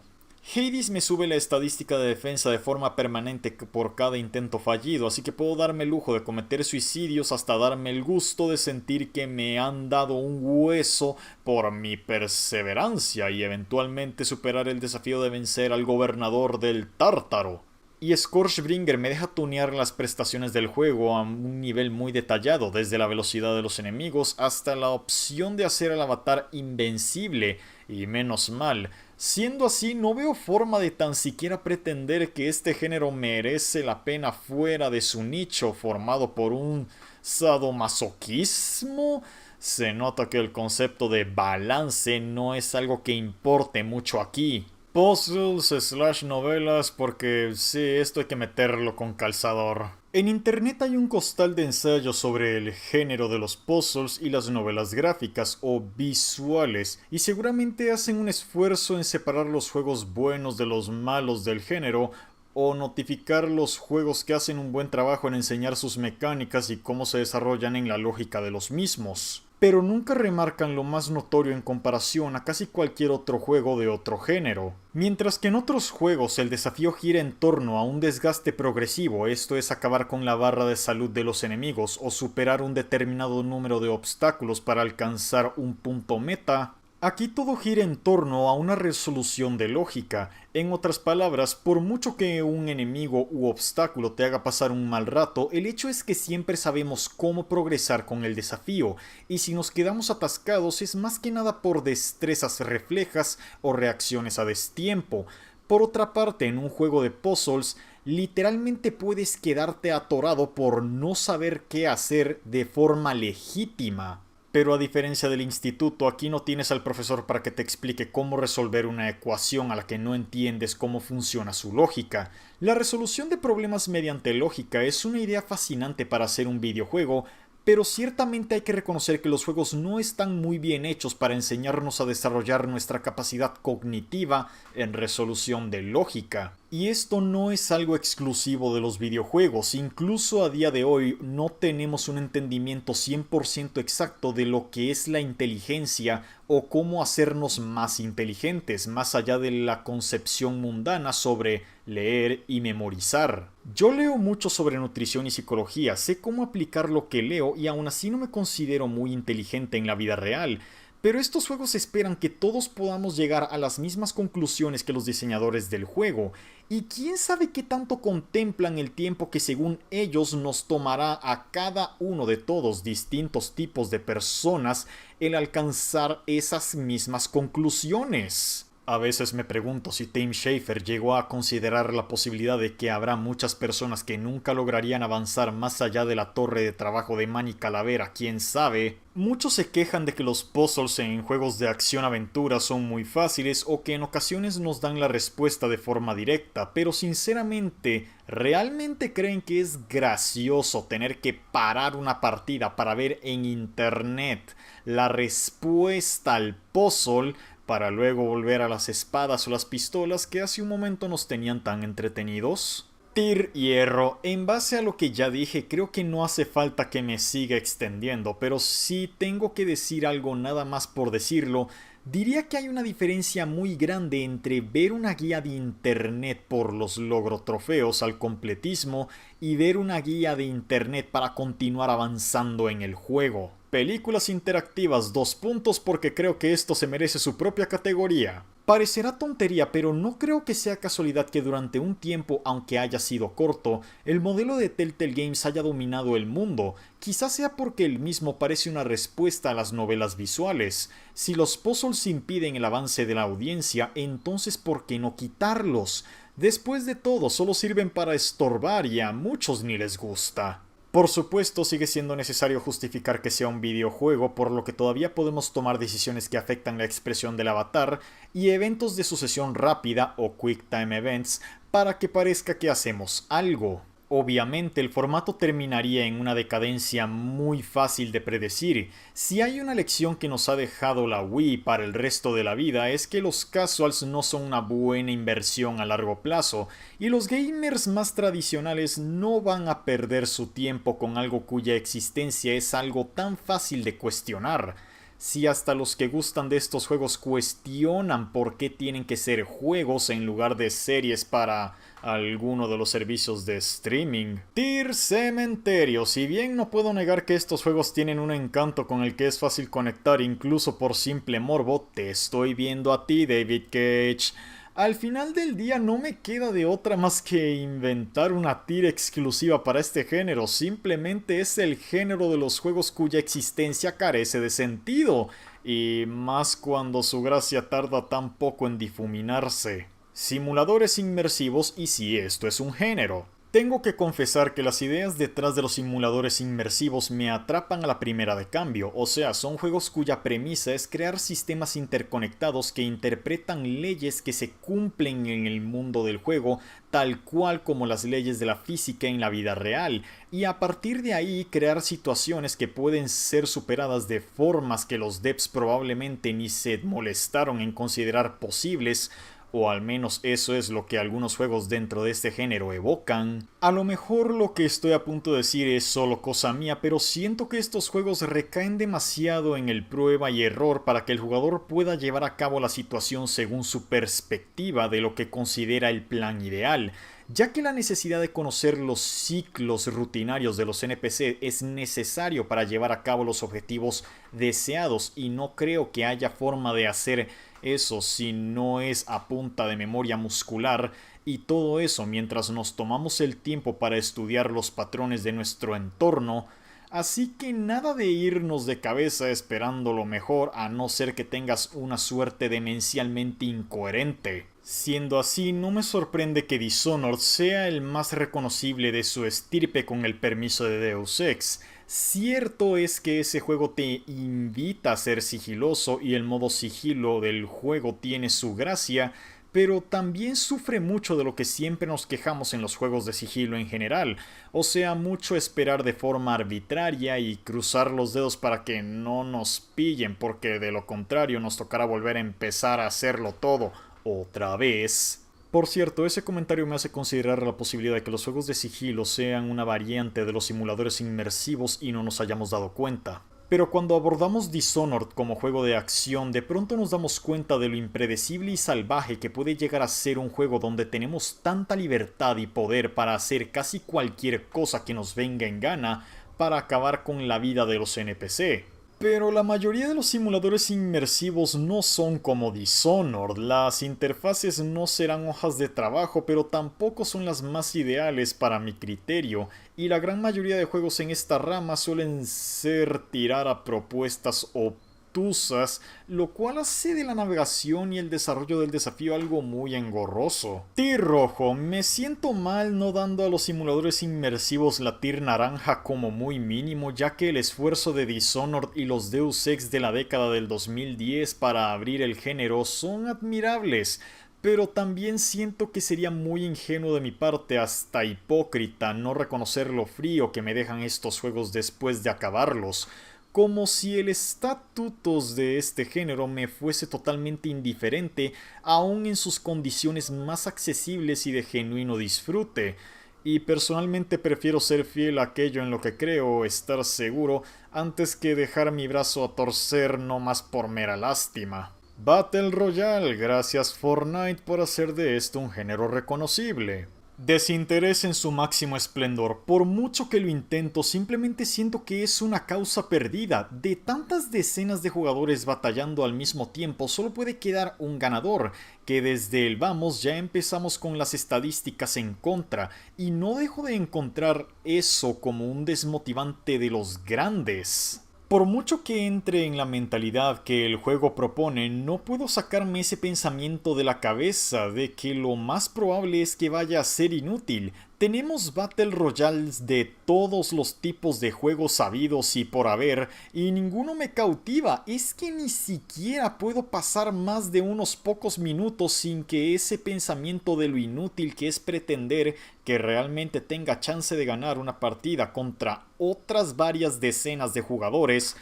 Hades me sube la estadística de defensa de forma permanente por cada intento fallido, así que puedo darme el lujo de cometer suicidios hasta darme el gusto de sentir que me han dado un hueso por mi perseverancia y eventualmente superar el desafío de vencer al gobernador del Tártaro. Y Scorchbringer me deja tunear las prestaciones del juego a un nivel muy detallado, desde la velocidad de los enemigos hasta la opción de hacer al avatar invencible, y menos mal. Siendo así, no veo forma de tan siquiera pretender que este género merece la pena fuera de su nicho formado por un sadomasoquismo. Se nota que el concepto de balance no es algo que importe mucho aquí. Puzzles / novelas, porque sí, esto hay que meterlo con calzador. En internet hay un costal de ensayos sobre el género de los puzzles y las novelas gráficas o visuales, y seguramente hacen un esfuerzo en separar los juegos buenos de los malos del género, o notificar los juegos que hacen un buen trabajo en enseñar sus mecánicas y cómo se desarrollan en la lógica de los mismos. Pero nunca remarcan lo más notorio en comparación a casi cualquier otro juego de otro género. Mientras que en otros juegos el desafío gira en torno a un desgaste progresivo, esto es acabar con la barra de salud de los enemigos o superar un determinado número de obstáculos para alcanzar un punto meta, Aquí todo gira en torno a una resolución de lógica. En otras palabras, por mucho que un enemigo u obstáculo te haga pasar un mal rato, el hecho es que siempre sabemos cómo progresar con el desafío, y si nos quedamos atascados es más que nada por destrezas reflejas o reacciones a destiempo. Por otra parte, en un juego de puzzles, literalmente puedes quedarte atorado por no saber qué hacer de forma legítima. Pero a diferencia del instituto, aquí no tienes al profesor para que te explique cómo resolver una ecuación a la que no entiendes cómo funciona su lógica. La resolución de problemas mediante lógica es una idea fascinante para hacer un videojuego, pero ciertamente hay que reconocer que los juegos no están muy bien hechos para enseñarnos a desarrollar nuestra capacidad cognitiva en resolución de lógica. Y esto no es algo exclusivo de los videojuegos, incluso a día de hoy no tenemos un entendimiento 100% exacto de lo que es la inteligencia o cómo hacernos más inteligentes, más allá de la concepción mundana sobre leer y memorizar. Yo leo mucho sobre nutrición y psicología, sé cómo aplicar lo que leo y aún así no me considero muy inteligente en la vida real. Pero estos juegos esperan que todos podamos llegar a las mismas conclusiones que los diseñadores del juego, y quién sabe qué tanto contemplan el tiempo que según ellos nos tomará a cada uno de todos distintos tipos de personas el alcanzar esas mismas conclusiones. A veces me pregunto si Tim Schafer llegó a considerar la posibilidad de que habrá muchas personas que nunca lograrían avanzar más allá de la torre de trabajo de Manny Calavera, quién sabe. Muchos se quejan de que los puzzles en juegos de acción-aventura son muy fáciles o que en ocasiones nos dan la respuesta de forma directa, pero sinceramente, ¿realmente creen que es gracioso tener que parar una partida para ver en internet la respuesta al puzzle para luego volver a las espadas o las pistolas que hace un momento nos tenían tan entretenidos? Tir hierro, en base a lo que ya dije, creo que no hace falta que me siga extendiendo, pero si tengo que decir algo nada más por decirlo, diría que hay una diferencia muy grande entre ver una guía de internet por los logrotrofeos al completismo y ver una guía de internet para continuar avanzando en el juego. Películas interactivas, 2 puntos porque creo que esto se merece su propia categoría. Parecerá tontería, pero no creo que sea casualidad que durante un tiempo, aunque haya sido corto, el modelo de Telltale Games haya dominado el mundo. Quizás sea porque el mismo parece una respuesta a las novelas visuales. Si los puzzles impiden el avance de la audiencia, entonces ¿por qué no quitarlos? Después de todo, solo sirven para estorbar y a muchos ni les gusta. Por supuesto, sigue siendo necesario justificar que sea un videojuego, por lo que todavía podemos tomar decisiones que afectan la expresión del avatar y eventos de sucesión rápida o Quick Time Events para que parezca que hacemos algo. Obviamente el formato terminaría en una decadencia muy fácil de predecir. Si hay una lección que nos ha dejado la Wii para el resto de la vida es que los casuals no son una buena inversión a largo plazo y los gamers más tradicionales no van a perder su tiempo con algo cuya existencia es algo tan fácil de cuestionar. Si hasta los que gustan de estos juegos cuestionan por qué tienen que ser juegos en lugar de series para alguno de los servicios de streaming. Tir Cementerio. Si bien no puedo negar que estos juegos tienen un encanto con el que es fácil conectar incluso por simple morbo, te estoy viendo a ti, David Cage. Al final del día no me queda de otra más que inventar una tira exclusiva para este género. Simplemente es el género de los juegos cuya existencia carece de sentido. Y más cuando su gracia tarda tan poco en difuminarse. Simuladores inmersivos y si esto es un género. Tengo que confesar que las ideas detrás de los simuladores inmersivos me atrapan a la primera de cambio, o sea, son juegos cuya premisa es crear sistemas interconectados que interpretan leyes que se cumplen en el mundo del juego, tal cual como las leyes de la física en la vida real, y a partir de ahí crear situaciones que pueden ser superadas de formas que los devs probablemente ni se molestaron en considerar posibles, o al menos eso es lo que algunos juegos dentro de este género evocan. A lo mejor lo que estoy a punto de decir es solo cosa mía, pero siento que estos juegos recaen demasiado en el prueba y error para que el jugador pueda llevar a cabo la situación según su perspectiva de lo que considera el plan ideal. ya que la necesidad de conocer los ciclos rutinarios de los NPC es necesario para llevar a cabo los objetivos deseados, y no creo que haya forma de hacer eso si no es a punta de memoria muscular, y todo eso mientras nos tomamos el tiempo para estudiar los patrones de nuestro entorno. Así que nada de irnos de cabeza esperando lo mejor, a no ser que tengas una suerte demencialmente incoherente. Siendo así, no me sorprende que Dishonored sea el más reconocible de su estirpe con el permiso de Deus Ex. Cierto es que ese juego te invita a ser sigiloso y el modo sigilo del juego tiene su gracia, pero también sufre mucho de lo que siempre nos quejamos en los juegos de sigilo en general, o sea, mucho esperar de forma arbitraria y cruzar los dedos para que no nos pillen, porque de lo contrario nos tocará volver a empezar a hacerlo todo otra vez. Por cierto, ese comentario me hace considerar la posibilidad de que los juegos de sigilo sean una variante de los simuladores inmersivos y no nos hayamos dado cuenta. Pero cuando abordamos Dishonored como juego de acción, de pronto nos damos cuenta de lo impredecible y salvaje que puede llegar a ser un juego donde tenemos tanta libertad y poder para hacer casi cualquier cosa que nos venga en gana para acabar con la vida de los NPC. Pero la mayoría de los simuladores inmersivos no son como Dishonored. Las interfaces no serán hojas de trabajo, pero tampoco son las más ideales para mi criterio, y la gran mayoría de juegos en esta rama suelen ser tirar a propuestas obtusas, lo cual hace de la navegación y el desarrollo del desafío algo muy engorroso. Tir rojo, me siento mal no dando a los simuladores inmersivos la tir naranja como muy mínimo, ya que el esfuerzo de Dishonored y los Deus Ex de la década del 2010 para abrir el género son admirables. Pero también siento que sería muy ingenuo de mi parte, hasta hipócrita, no reconocer lo frío que me dejan estos juegos después de acabarlos. Como si el estatutos de este género me fuese totalmente indiferente, aun en sus condiciones más accesibles y de genuino disfrute. Y personalmente prefiero ser fiel a aquello en lo que creo estar seguro, antes que dejar mi brazo a torcer no más por mera lástima. Battle Royale, gracias Fortnite por hacer de esto un género reconocible. Desinterés en su máximo esplendor. Por mucho que lo intento, simplemente siento que es una causa perdida. De tantas decenas de jugadores batallando al mismo tiempo, solo puede quedar un ganador, que desde el vamos ya empezamos con las estadísticas en contra, y no dejo de encontrar eso como un desmotivante de los grandes. Por mucho que entre en la mentalidad que el juego propone, no puedo sacarme ese pensamiento de la cabeza de que lo más probable es que vaya a ser inútil. Tenemos Battle Royales de todos los tipos de juegos sabidos y por haber, y ninguno me cautiva. Es que ni siquiera puedo pasar más de unos pocos minutos sin que ese pensamiento de lo inútil que es pretender que realmente tenga chance de ganar una partida contra otras varias decenas de jugadores.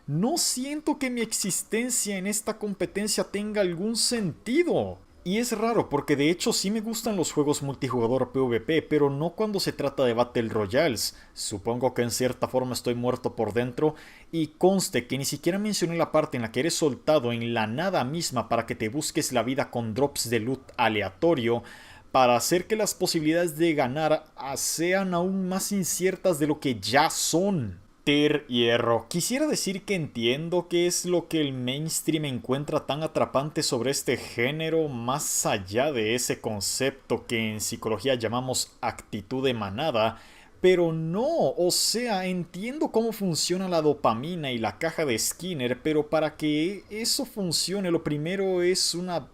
No siento que mi existencia en esta competencia tenga algún sentido. Y es raro porque de hecho sí me gustan los juegos multijugador PvP, pero no cuando se trata de Battle Royales. Supongo que en cierta forma estoy muerto por dentro, y conste que ni siquiera mencioné la parte en la que eres soltado en la nada misma para que te busques la vida con drops de loot aleatorio, para hacer que las posibilidades de ganar sean aún más inciertas de lo que ya son. Hierro. Quisiera decir que entiendo qué es lo que el mainstream encuentra tan atrapante sobre este género, más allá de ese concepto que en psicología llamamos actitud de manada, pero no, o sea, entiendo cómo funciona la dopamina y la caja de Skinner, pero para que eso funcione lo primero es una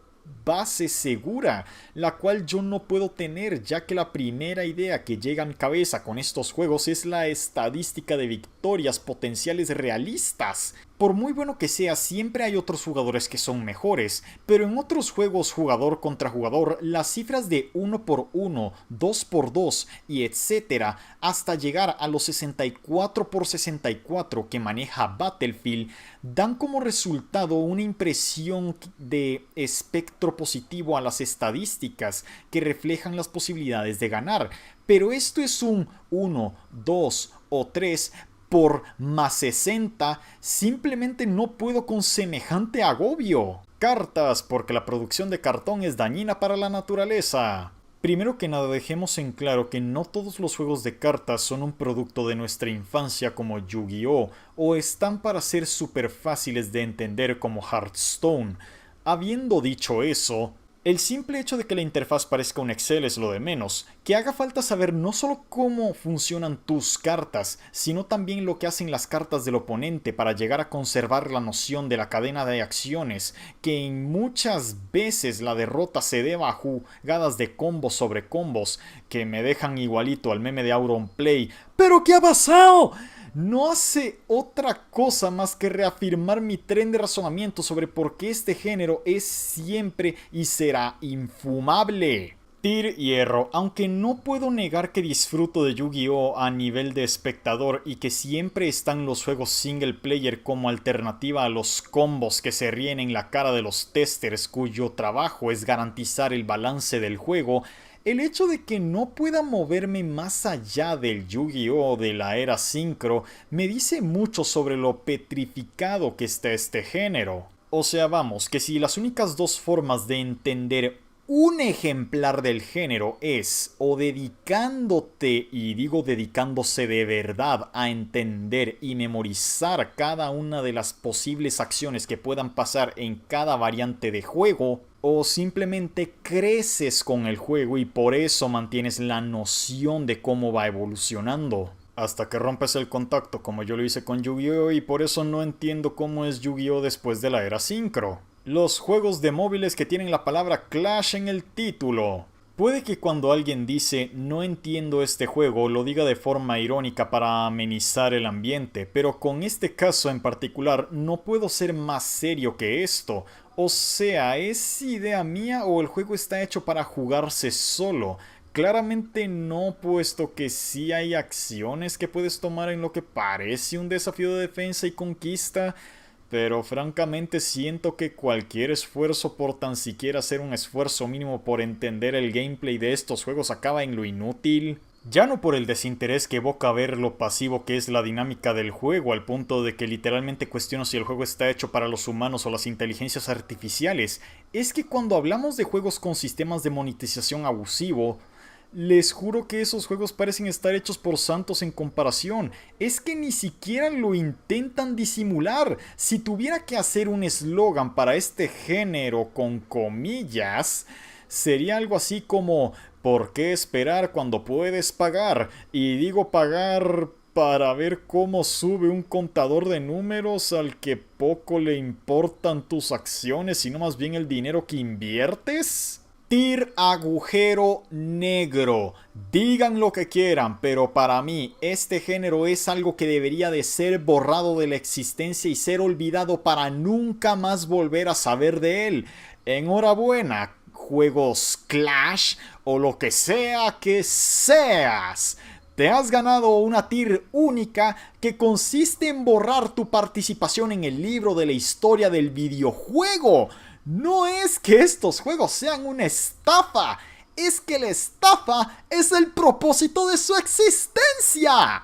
base segura, la cual yo no puedo tener, ya que la primera idea que llega a mi cabeza con estos juegos es la estadística de victorias potenciales realistas. Por muy bueno que sea, siempre hay otros jugadores que son mejores, pero en otros juegos jugador contra jugador, las cifras de 1 por 1, 2 por 2 y etcétera, hasta llegar a los 64 por 64 que maneja Battlefield, dan como resultado una impresión de espectro positivo a las estadísticas que reflejan las posibilidades de ganar. Pero esto es un 1, 2 o 3 por más 60, simplemente no puedo con semejante agobio. Cartas, porque la producción de cartón es dañina para la naturaleza. Primero que nada, dejemos en claro que no todos los juegos de cartas son un producto de nuestra infancia como Yu-Gi-Oh! O están para ser súper fáciles de entender como Hearthstone. Habiendo dicho eso, el simple hecho de que la interfaz parezca un Excel es lo de menos, que haga falta saber no solo cómo funcionan tus cartas, sino también lo que hacen las cartas del oponente para llegar a conservar la noción de la cadena de acciones, que en muchas veces la derrota se deba a jugadas de combos sobre combos, que me dejan igualito al meme de Auronplay. ¿Pero qué ha pasado? No hace otra cosa más que reafirmar mi tren de razonamiento sobre por qué este género es siempre y será infumable. Tyr hierro, aunque no puedo negar que disfruto de Yu-Gi-Oh! A nivel de espectador y que siempre están los juegos single player como alternativa a los combos que se ríen en la cara de los testers cuyo trabajo es garantizar el balance del juego, el hecho de que no pueda moverme más allá del Yu-Gi-Oh! De la era Synchro me dice mucho sobre lo petrificado que está este género. O sea, vamos, que si las únicas dos formas de entender un ejemplar del género es o dedicándote, y digo dedicándose de verdad, a entender y memorizar cada una de las posibles acciones que puedan pasar en cada variante de juego, o simplemente creces con el juego y por eso mantienes la noción de cómo va evolucionando. Hasta que rompes el contacto como yo lo hice con Yu-Gi-Oh! Y por eso no entiendo cómo es Yu-Gi-Oh! Después de la era Synchro. Los juegos de móviles que tienen la palabra Clash en el título. Puede que cuando alguien dice no entiendo este juego lo diga de forma irónica para amenizar el ambiente, pero con este caso en particular no puedo ser más serio que esto. O sea, ¿es idea mía o el juego está hecho para jugarse solo? Claramente no, puesto que sí hay acciones que puedes tomar en lo que parece un desafío de defensa y conquista, pero francamente siento que cualquier esfuerzo por tan siquiera hacer un esfuerzo mínimo por entender el gameplay de estos juegos acaba en lo inútil. Ya no por el desinterés que evoca ver lo pasivo que es la dinámica del juego, al punto de que literalmente cuestiono si el juego está hecho para los humanos o las inteligencias artificiales. Es que cuando hablamos de juegos con sistemas de monetización abusivo, les juro que esos juegos parecen estar hechos por santos en comparación. Es que ni siquiera lo intentan disimular. Si tuviera que hacer un eslogan para este género con comillas, sería algo así como ¿por qué esperar cuando puedes pagar? Y digo pagar para ver cómo sube un contador de números al que poco le importan tus acciones, sino más bien el dinero que inviertes. Tyr agujero negro. Digan lo que quieran, pero para mí este género es algo que debería de ser borrado de la existencia y ser olvidado para nunca más volver a saber de él. Enhorabuena, juegos Clash o lo que sea que seas. Te has ganado una tier única que consiste en borrar tu participación en el libro de la historia del videojuego. No es que estos juegos sean una estafa, es que la estafa es el propósito de su existencia.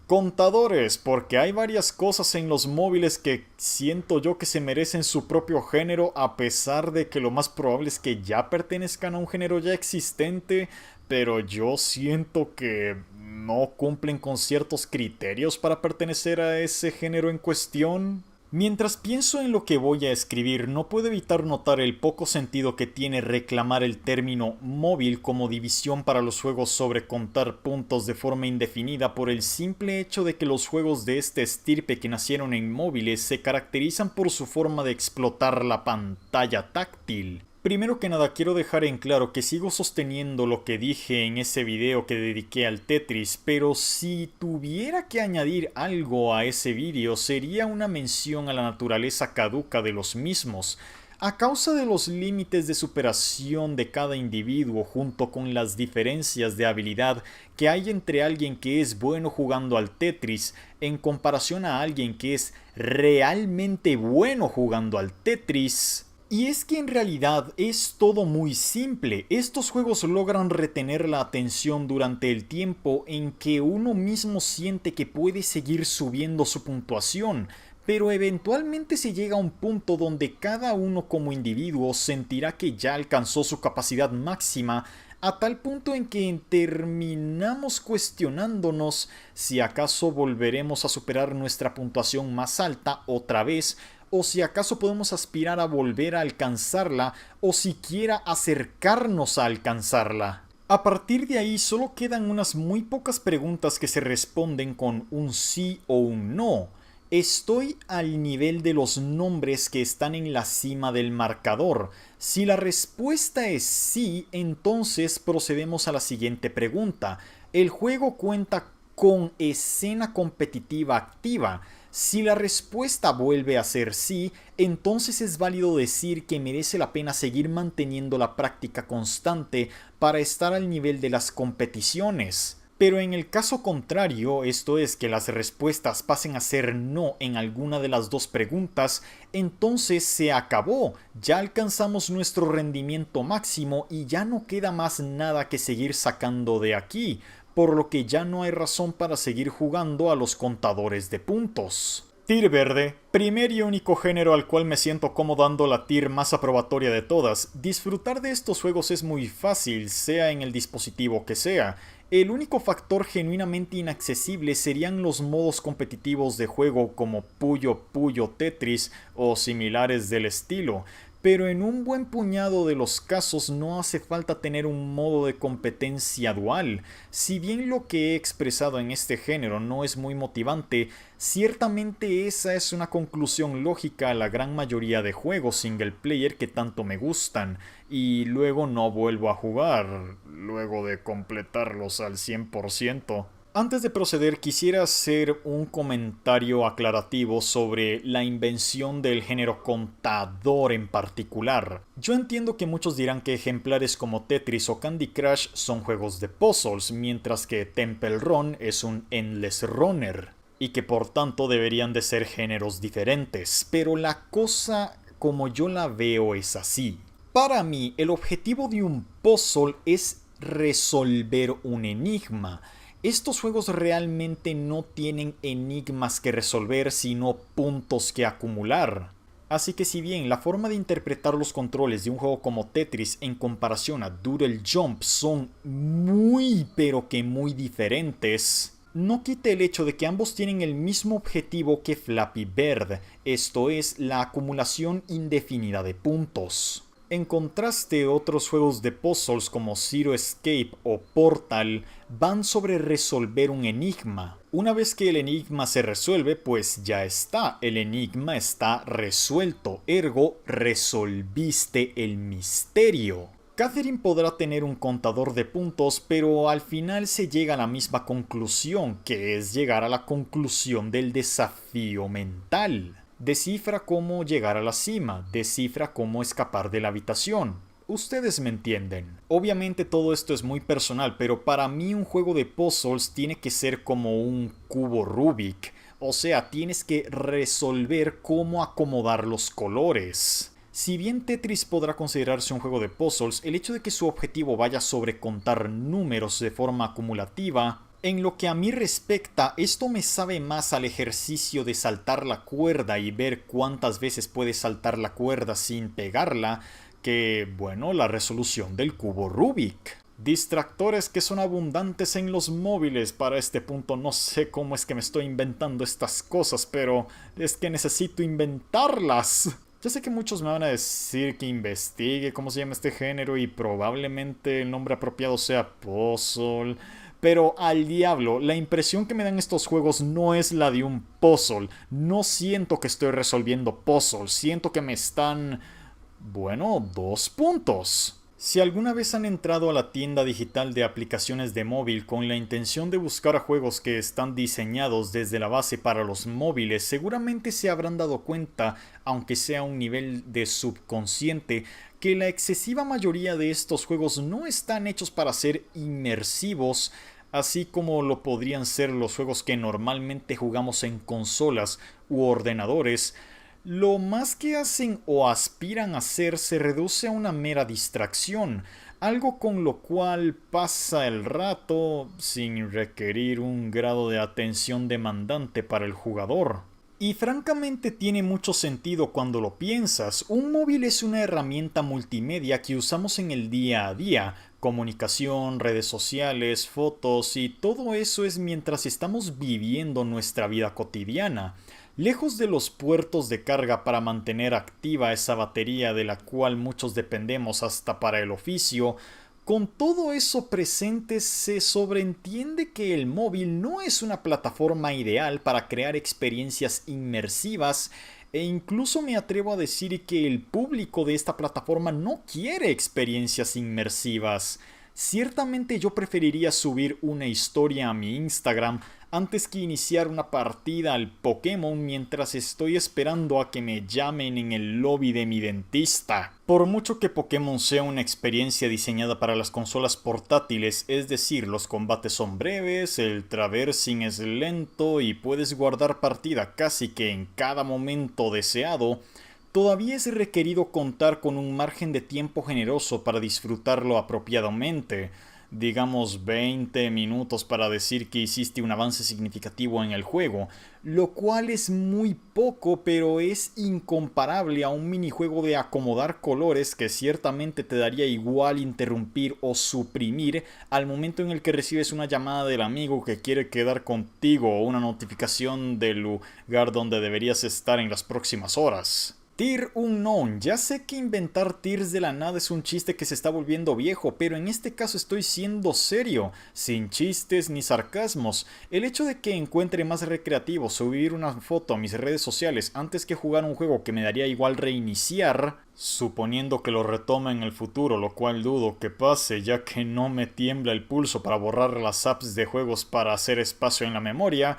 Contadores, porque hay varias cosas en los móviles que siento yo que se merecen su propio género, a pesar de que lo más probable es que ya pertenezcan a un género ya existente, pero yo siento que no cumplen con ciertos criterios para pertenecer a ese género en cuestión. Mientras pienso en lo que voy a escribir, no puedo evitar notar el poco sentido que tiene reclamar el término móvil como división para los juegos sobre contar puntos de forma indefinida por el simple hecho de que los juegos de este estirpe que nacieron en móviles se caracterizan por su forma de explotar la pantalla táctil. Primero que nada quiero dejar en claro que sigo sosteniendo lo que dije en ese video que dediqué al Tetris, pero si tuviera que añadir algo a ese video sería una mención a la naturaleza caduca de los mismos. A causa de los límites de superación de cada individuo junto con las diferencias de habilidad que hay entre alguien que es bueno jugando al Tetris en comparación a alguien que es realmente bueno jugando al Tetris. Y es que en realidad es todo muy simple. Estos juegos logran retener la atención durante el tiempo en que uno mismo siente que puede seguir subiendo su puntuación, pero eventualmente se llega a un punto donde cada uno como individuo sentirá que ya alcanzó su capacidad máxima a tal punto en que terminamos cuestionándonos si acaso volveremos a superar nuestra puntuación más alta otra vez, o si acaso podemos aspirar a volver a alcanzarla, o siquiera acercarnos a alcanzarla. A partir de ahí solo quedan unas muy pocas preguntas que se responden con un sí o un no. Estoy al nivel de los nombres que están en la cima del marcador. Si la respuesta es sí, entonces procedemos a la siguiente pregunta. ¿El juego cuenta con escena competitiva activa? Si la respuesta vuelve a ser sí, entonces es válido decir que merece la pena seguir manteniendo la práctica constante para estar al nivel de las competiciones. Pero en el caso contrario, esto es que las respuestas pasen a ser no en alguna de las dos preguntas, entonces se acabó, ya alcanzamos nuestro rendimiento máximo y ya no queda más nada que seguir sacando de aquí, por lo que ya no hay razón para seguir jugando a los contadores de puntos. Tier verde, primer y único género al cual me siento cómodo dando la tier más aprobatoria de todas. Disfrutar de estos juegos es muy fácil, sea en el dispositivo que sea. El único factor genuinamente inaccesible serían los modos competitivos de juego como Puyo Puyo Tetris o similares del estilo, pero en un buen puñado de los casos no hace falta tener un modo de competencia dual. Si bien lo que he expresado en este género no es muy motivante, ciertamente esa es una conclusión lógica a la gran mayoría de juegos single player que tanto me gustan, y luego no vuelvo a jugar, luego de completarlos al 100%. Antes de proceder, quisiera hacer un comentario aclarativo sobre la invención del género contador en particular. Yo entiendo que muchos dirán que ejemplares como Tetris o Candy Crush son juegos de puzzles, mientras que Temple Run es un Endless Runner, y que por tanto deberían de ser géneros diferentes, pero la cosa como yo la veo es así. Para mí, el objetivo de un puzzle es resolver un enigma. Estos juegos realmente no tienen enigmas que resolver, sino puntos que acumular. Así que si bien la forma de interpretar los controles de un juego como Tetris en comparación a Doodle Jump son muy pero que muy diferentes, no quita el hecho de que ambos tienen el mismo objetivo que Flappy Bird, esto es la acumulación indefinida de puntos. En contraste, otros juegos de puzzles como Zero Escape o Portal van sobre resolver un enigma. Una vez que el enigma se resuelve, pues ya está, el enigma está resuelto, ergo resolviste el misterio. Catherine podrá tener un contador de puntos, pero al final se llega a la misma conclusión, que es llegar a la conclusión del desafío mental. Descifra cómo llegar a la cima, descifra cómo escapar de la habitación. Ustedes me entienden. Obviamente todo esto es muy personal, pero para mí un juego de puzzles tiene que ser como un cubo Rubik. O sea, tienes que resolver cómo acomodar los colores. Si bien Tetris podrá considerarse un juego de puzzles, el hecho de que su objetivo vaya sobre contar números de forma acumulativa, en lo que a mí respecta, esto me sabe más al ejercicio de saltar la cuerda y ver cuántas veces puedes saltar la cuerda sin pegarla, que, bueno, la resolución del cubo Rubik. Distractores que son abundantes en los móviles. Para este punto no sé cómo es que me estoy inventando estas cosas, pero es que necesito inventarlas. Ya sé que muchos me van a decir que investigue cómo se llama este género y probablemente el nombre apropiado sea puzzle. Pero al diablo, la impresión que me dan estos juegos no es la de un puzzle. No siento que estoy resolviendo puzzles, siento que me están... bueno, 2 puntos. Si alguna vez han entrado a la tienda digital de aplicaciones de móvil con la intención de buscar juegos que están diseñados desde la base para los móviles, seguramente se habrán dado cuenta, aunque sea a un nivel de subconsciente, que la excesiva mayoría de estos juegos no están hechos para ser inmersivos, así como lo podrían ser los juegos que normalmente jugamos en consolas u ordenadores. Lo más que hacen o aspiran a hacer se reduce a una mera distracción, algo con lo cual pasa el rato sin requerir un grado de atención demandante para el jugador. Y francamente tiene mucho sentido cuando lo piensas. Un móvil es una herramienta multimedia que usamos en el día a día, Comunicación, redes sociales, fotos y todo eso es mientras estamos viviendo nuestra vida cotidiana. Lejos de los puertos de carga para mantener activa esa batería de la cual muchos dependemos hasta para el oficio, con todo eso presente se sobreentiende que el móvil no es una plataforma ideal para crear experiencias inmersivas e incluso me atrevo a decir que el público de esta plataforma no quiere experiencias inmersivas. Ciertamente yo preferiría subir una historia a mi Instagram antes que iniciar una partida al Pokémon mientras estoy esperando a que me llamen en el lobby de mi dentista. Por mucho que Pokémon sea una experiencia diseñada para las consolas portátiles, es decir, los combates son breves, el traversing es lento y puedes guardar partida casi que en cada momento deseado, todavía es requerido contar con un margen de tiempo generoso para disfrutarlo apropiadamente. Digamos 20 minutos para decir que hiciste un avance significativo en el juego, lo cual es muy poco, pero es incomparable a un minijuego de acomodar colores que ciertamente te daría igual interrumpir o suprimir al momento en el que recibes una llamada del amigo que quiere quedar contigo o una notificación del lugar donde deberías estar en las próximas horas. Tier Unknown. Ya sé que inventar tiers de la nada es un chiste que se está volviendo viejo, pero en este caso estoy siendo serio, sin chistes ni sarcasmos. El hecho de que encuentre más recreativo subir una foto a mis redes sociales antes que jugar un juego que me daría igual reiniciar, suponiendo que lo retome en el futuro, lo cual dudo que pase ya que no me tiembla el pulso para borrar las apps de juegos para hacer espacio en la memoria,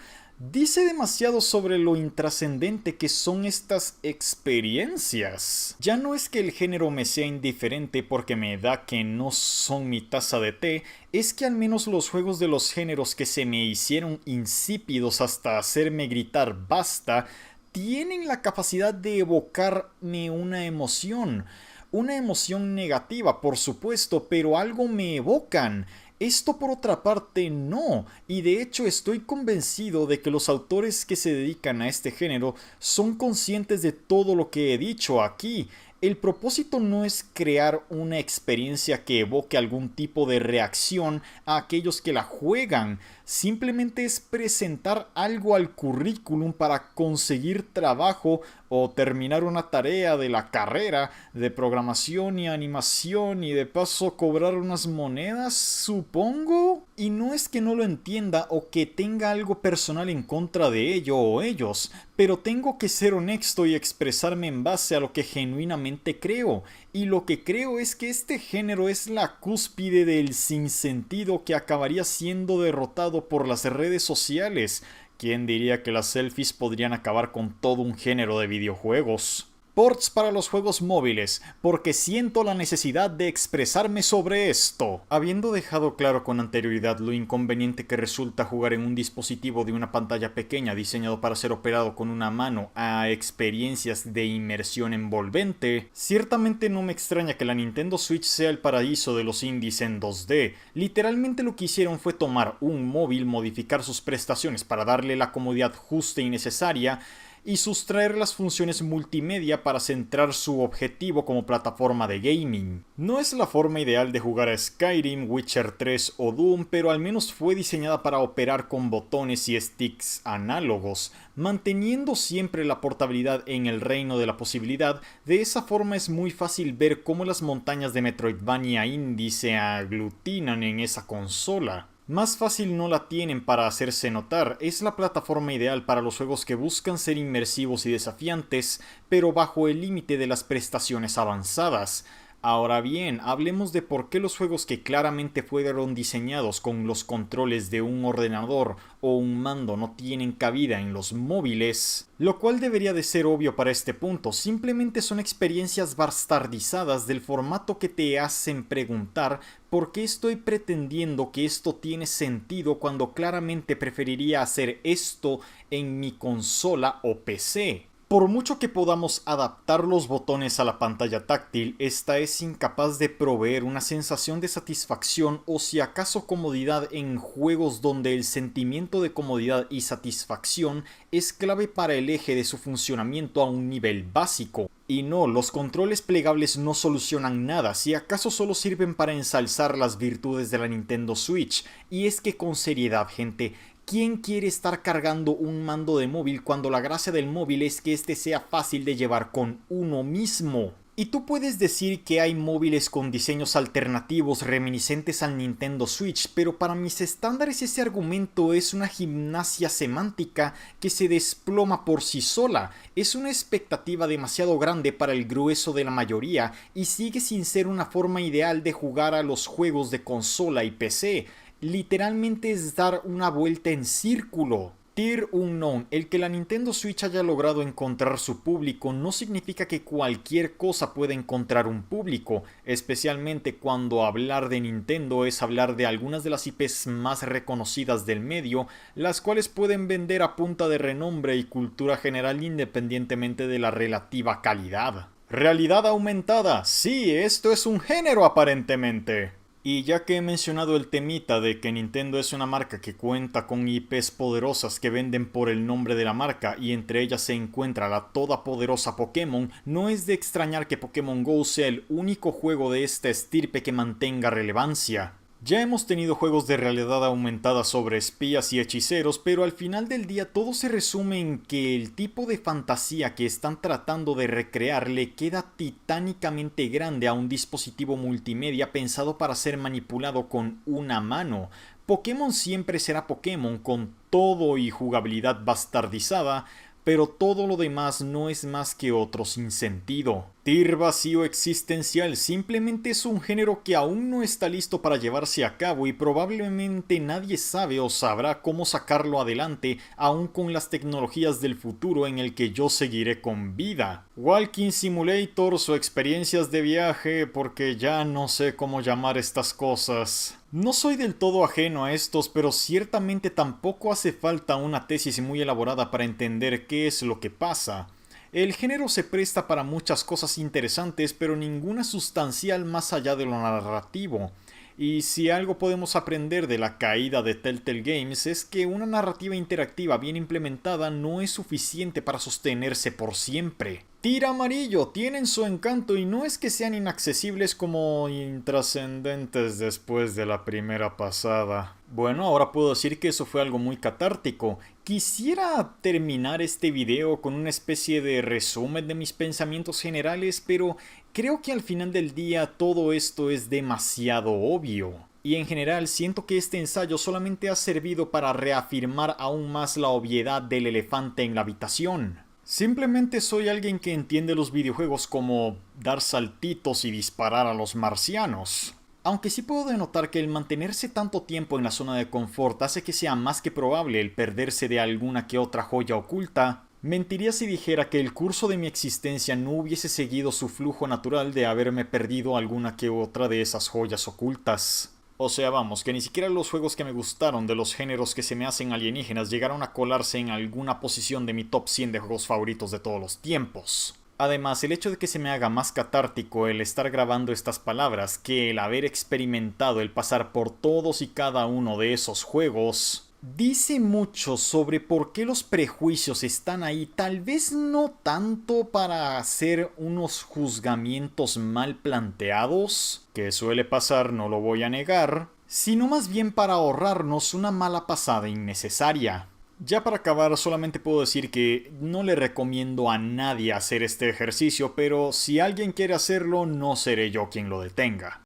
dice demasiado sobre lo intrascendente que son estas experiencias. Ya no es que el género me sea indiferente porque me da que no son mi taza de té, es que al menos los juegos de los géneros que se me hicieron insípidos hasta hacerme gritar basta, tienen la capacidad de evocarme una emoción. Una emoción negativa, por supuesto, pero algo me evocan. Esto por otra parte no, y de hecho estoy convencido de que los autores que se dedican a este género son conscientes de todo lo que he dicho aquí. El propósito no es crear una experiencia que evoque algún tipo de reacción a aquellos que la juegan, simplemente es presentar algo al currículum para conseguir trabajo o terminar una tarea de la carrera de programación y animación y de paso cobrar unas monedas, supongo. Y no es que no lo entienda o que tenga algo personal en contra de ello o ellos, pero tengo que ser honesto y expresarme en base a lo que genuinamente creo. Y lo que creo es que este género es la cúspide del sinsentido que acabaría siendo derrotado por las redes sociales. ¿Quién diría que las selfies podrían acabar con todo un género de videojuegos? Ports para los juegos móviles, porque siento la necesidad de expresarme sobre esto. Habiendo dejado claro con anterioridad lo inconveniente que resulta jugar en un dispositivo de una pantalla pequeña diseñado para ser operado con una mano a experiencias de inmersión envolvente, ciertamente no me extraña que la Nintendo Switch sea el paraíso de los indies en 2D. Literalmente lo que hicieron fue tomar un móvil, modificar sus prestaciones para darle la comodidad justa y necesaria, y sustraer las funciones multimedia para centrar su objetivo como plataforma de gaming. No es la forma ideal de jugar a Skyrim, Witcher 3 o Doom, pero al menos fue diseñada para operar con botones y sticks análogos, manteniendo siempre la portabilidad en el reino de la posibilidad. De esa forma es muy fácil ver cómo las montañas de Metroidvania indie se aglutinan en esa consola. Más fácil no la tienen para hacerse notar, es la plataforma ideal para los juegos que buscan ser inmersivos y desafiantes, pero bajo el límite de las prestaciones avanzadas. Ahora bien, hablemos de por qué los juegos que claramente fueron diseñados con los controles de un ordenador o un mando no tienen cabida en los móviles, lo cual debería de ser obvio para este punto. Simplemente son experiencias bastardizadas del formato que te hacen preguntar por qué estoy pretendiendo que esto tiene sentido cuando claramente preferiría hacer esto en mi consola o PC. Por mucho que podamos adaptar los botones a la pantalla táctil, esta es incapaz de proveer una sensación de satisfacción o si acaso comodidad en juegos donde el sentimiento de comodidad y satisfacción es clave para el eje de su funcionamiento a un nivel básico. Y no, los controles plegables no solucionan nada, si acaso solo sirven para ensalzar las virtudes de la Nintendo Switch. Y es que con seriedad, gente, ¿quién quiere estar cargando un mando de móvil cuando la gracia del móvil es que este sea fácil de llevar con uno mismo? Y tú puedes decir que hay móviles con diseños alternativos reminiscentes al Nintendo Switch, pero para mis estándares ese argumento es una gimnasia semántica que se desploma por sí sola. Es una expectativa demasiado grande para el grueso de la mayoría y sigue sin ser una forma ideal de jugar a los juegos de consola y PC. Literalmente es dar una vuelta en círculo. Tier Unknown, el que la Nintendo Switch haya logrado encontrar su público no significa que cualquier cosa pueda encontrar un público, especialmente cuando hablar de Nintendo es hablar de algunas de las IPs más reconocidas del medio, las cuales pueden vender a punta de renombre y cultura general independientemente de la relativa calidad. Realidad aumentada, sí, esto es un género aparentemente. Y ya que he mencionado el temita de que Nintendo es una marca que cuenta con IPs poderosas que venden por el nombre de la marca y entre ellas se encuentra la todopoderosa Pokémon, no es de extrañar que Pokémon GO sea el único juego de esta estirpe que mantenga relevancia. Ya hemos tenido juegos de realidad aumentada sobre espías y hechiceros, pero al final del día todo se resume en que el tipo de fantasía que están tratando de recrear le queda titánicamente grande a un dispositivo multimedia pensado para ser manipulado con una mano. Pokémon siempre será Pokémon con todo y jugabilidad bastardizada, pero todo lo demás no es más que otro sinsentido. Tier vacío existencial simplemente es un género que aún no está listo para llevarse a cabo y probablemente nadie sabe o sabrá cómo sacarlo adelante aún con las tecnologías del futuro en el que yo seguiré con vida. Walking Simulators o experiencias de viaje, porque ya no sé cómo llamar estas cosas. No soy del todo ajeno a estos, pero ciertamente tampoco hace falta una tesis muy elaborada para entender qué es lo que pasa. El género se presta para muchas cosas interesantes, pero ninguna sustancial más allá de lo narrativo. Y si algo podemos aprender de la caída de Telltale Games es que una narrativa interactiva bien implementada no es suficiente para sostenerse por siempre. Tier amarillo tienen su encanto y no es que sean inaccesibles como intrascendentes después de la primera pasada. Bueno, ahora puedo decir que eso fue algo muy catártico. Quisiera terminar este video con una especie de resumen de mis pensamientos generales, pero creo que al final del día todo esto es demasiado obvio. Y en general siento que este ensayo solamente ha servido para reafirmar aún más la obviedad del elefante en la habitación. Simplemente soy alguien que entiende los videojuegos como dar saltitos y disparar a los marcianos. Aunque sí puedo denotar que el mantenerse tanto tiempo en la zona de confort hace que sea más que probable el perderse de alguna que otra joya oculta. Mentiría si dijera que el curso de mi existencia no hubiese seguido su flujo natural de haberme perdido alguna que otra de esas joyas ocultas. O sea, vamos, que ni siquiera los juegos que me gustaron de los géneros que se me hacen alienígenas llegaron a colarse en alguna posición de mi top 100 de juegos favoritos de todos los tiempos. Además, el hecho de que se me haga más catártico el estar grabando estas palabras que el haber experimentado el pasar por todos y cada uno de esos juegos dice mucho sobre por qué los prejuicios están ahí, tal vez no tanto para hacer unos juzgamientos mal planteados, que suele pasar, no lo voy a negar, sino más bien para ahorrarnos una mala pasada innecesaria. Ya para acabar, solamente puedo decir que no le recomiendo a nadie hacer este ejercicio, pero si alguien quiere hacerlo, no seré yo quien lo detenga.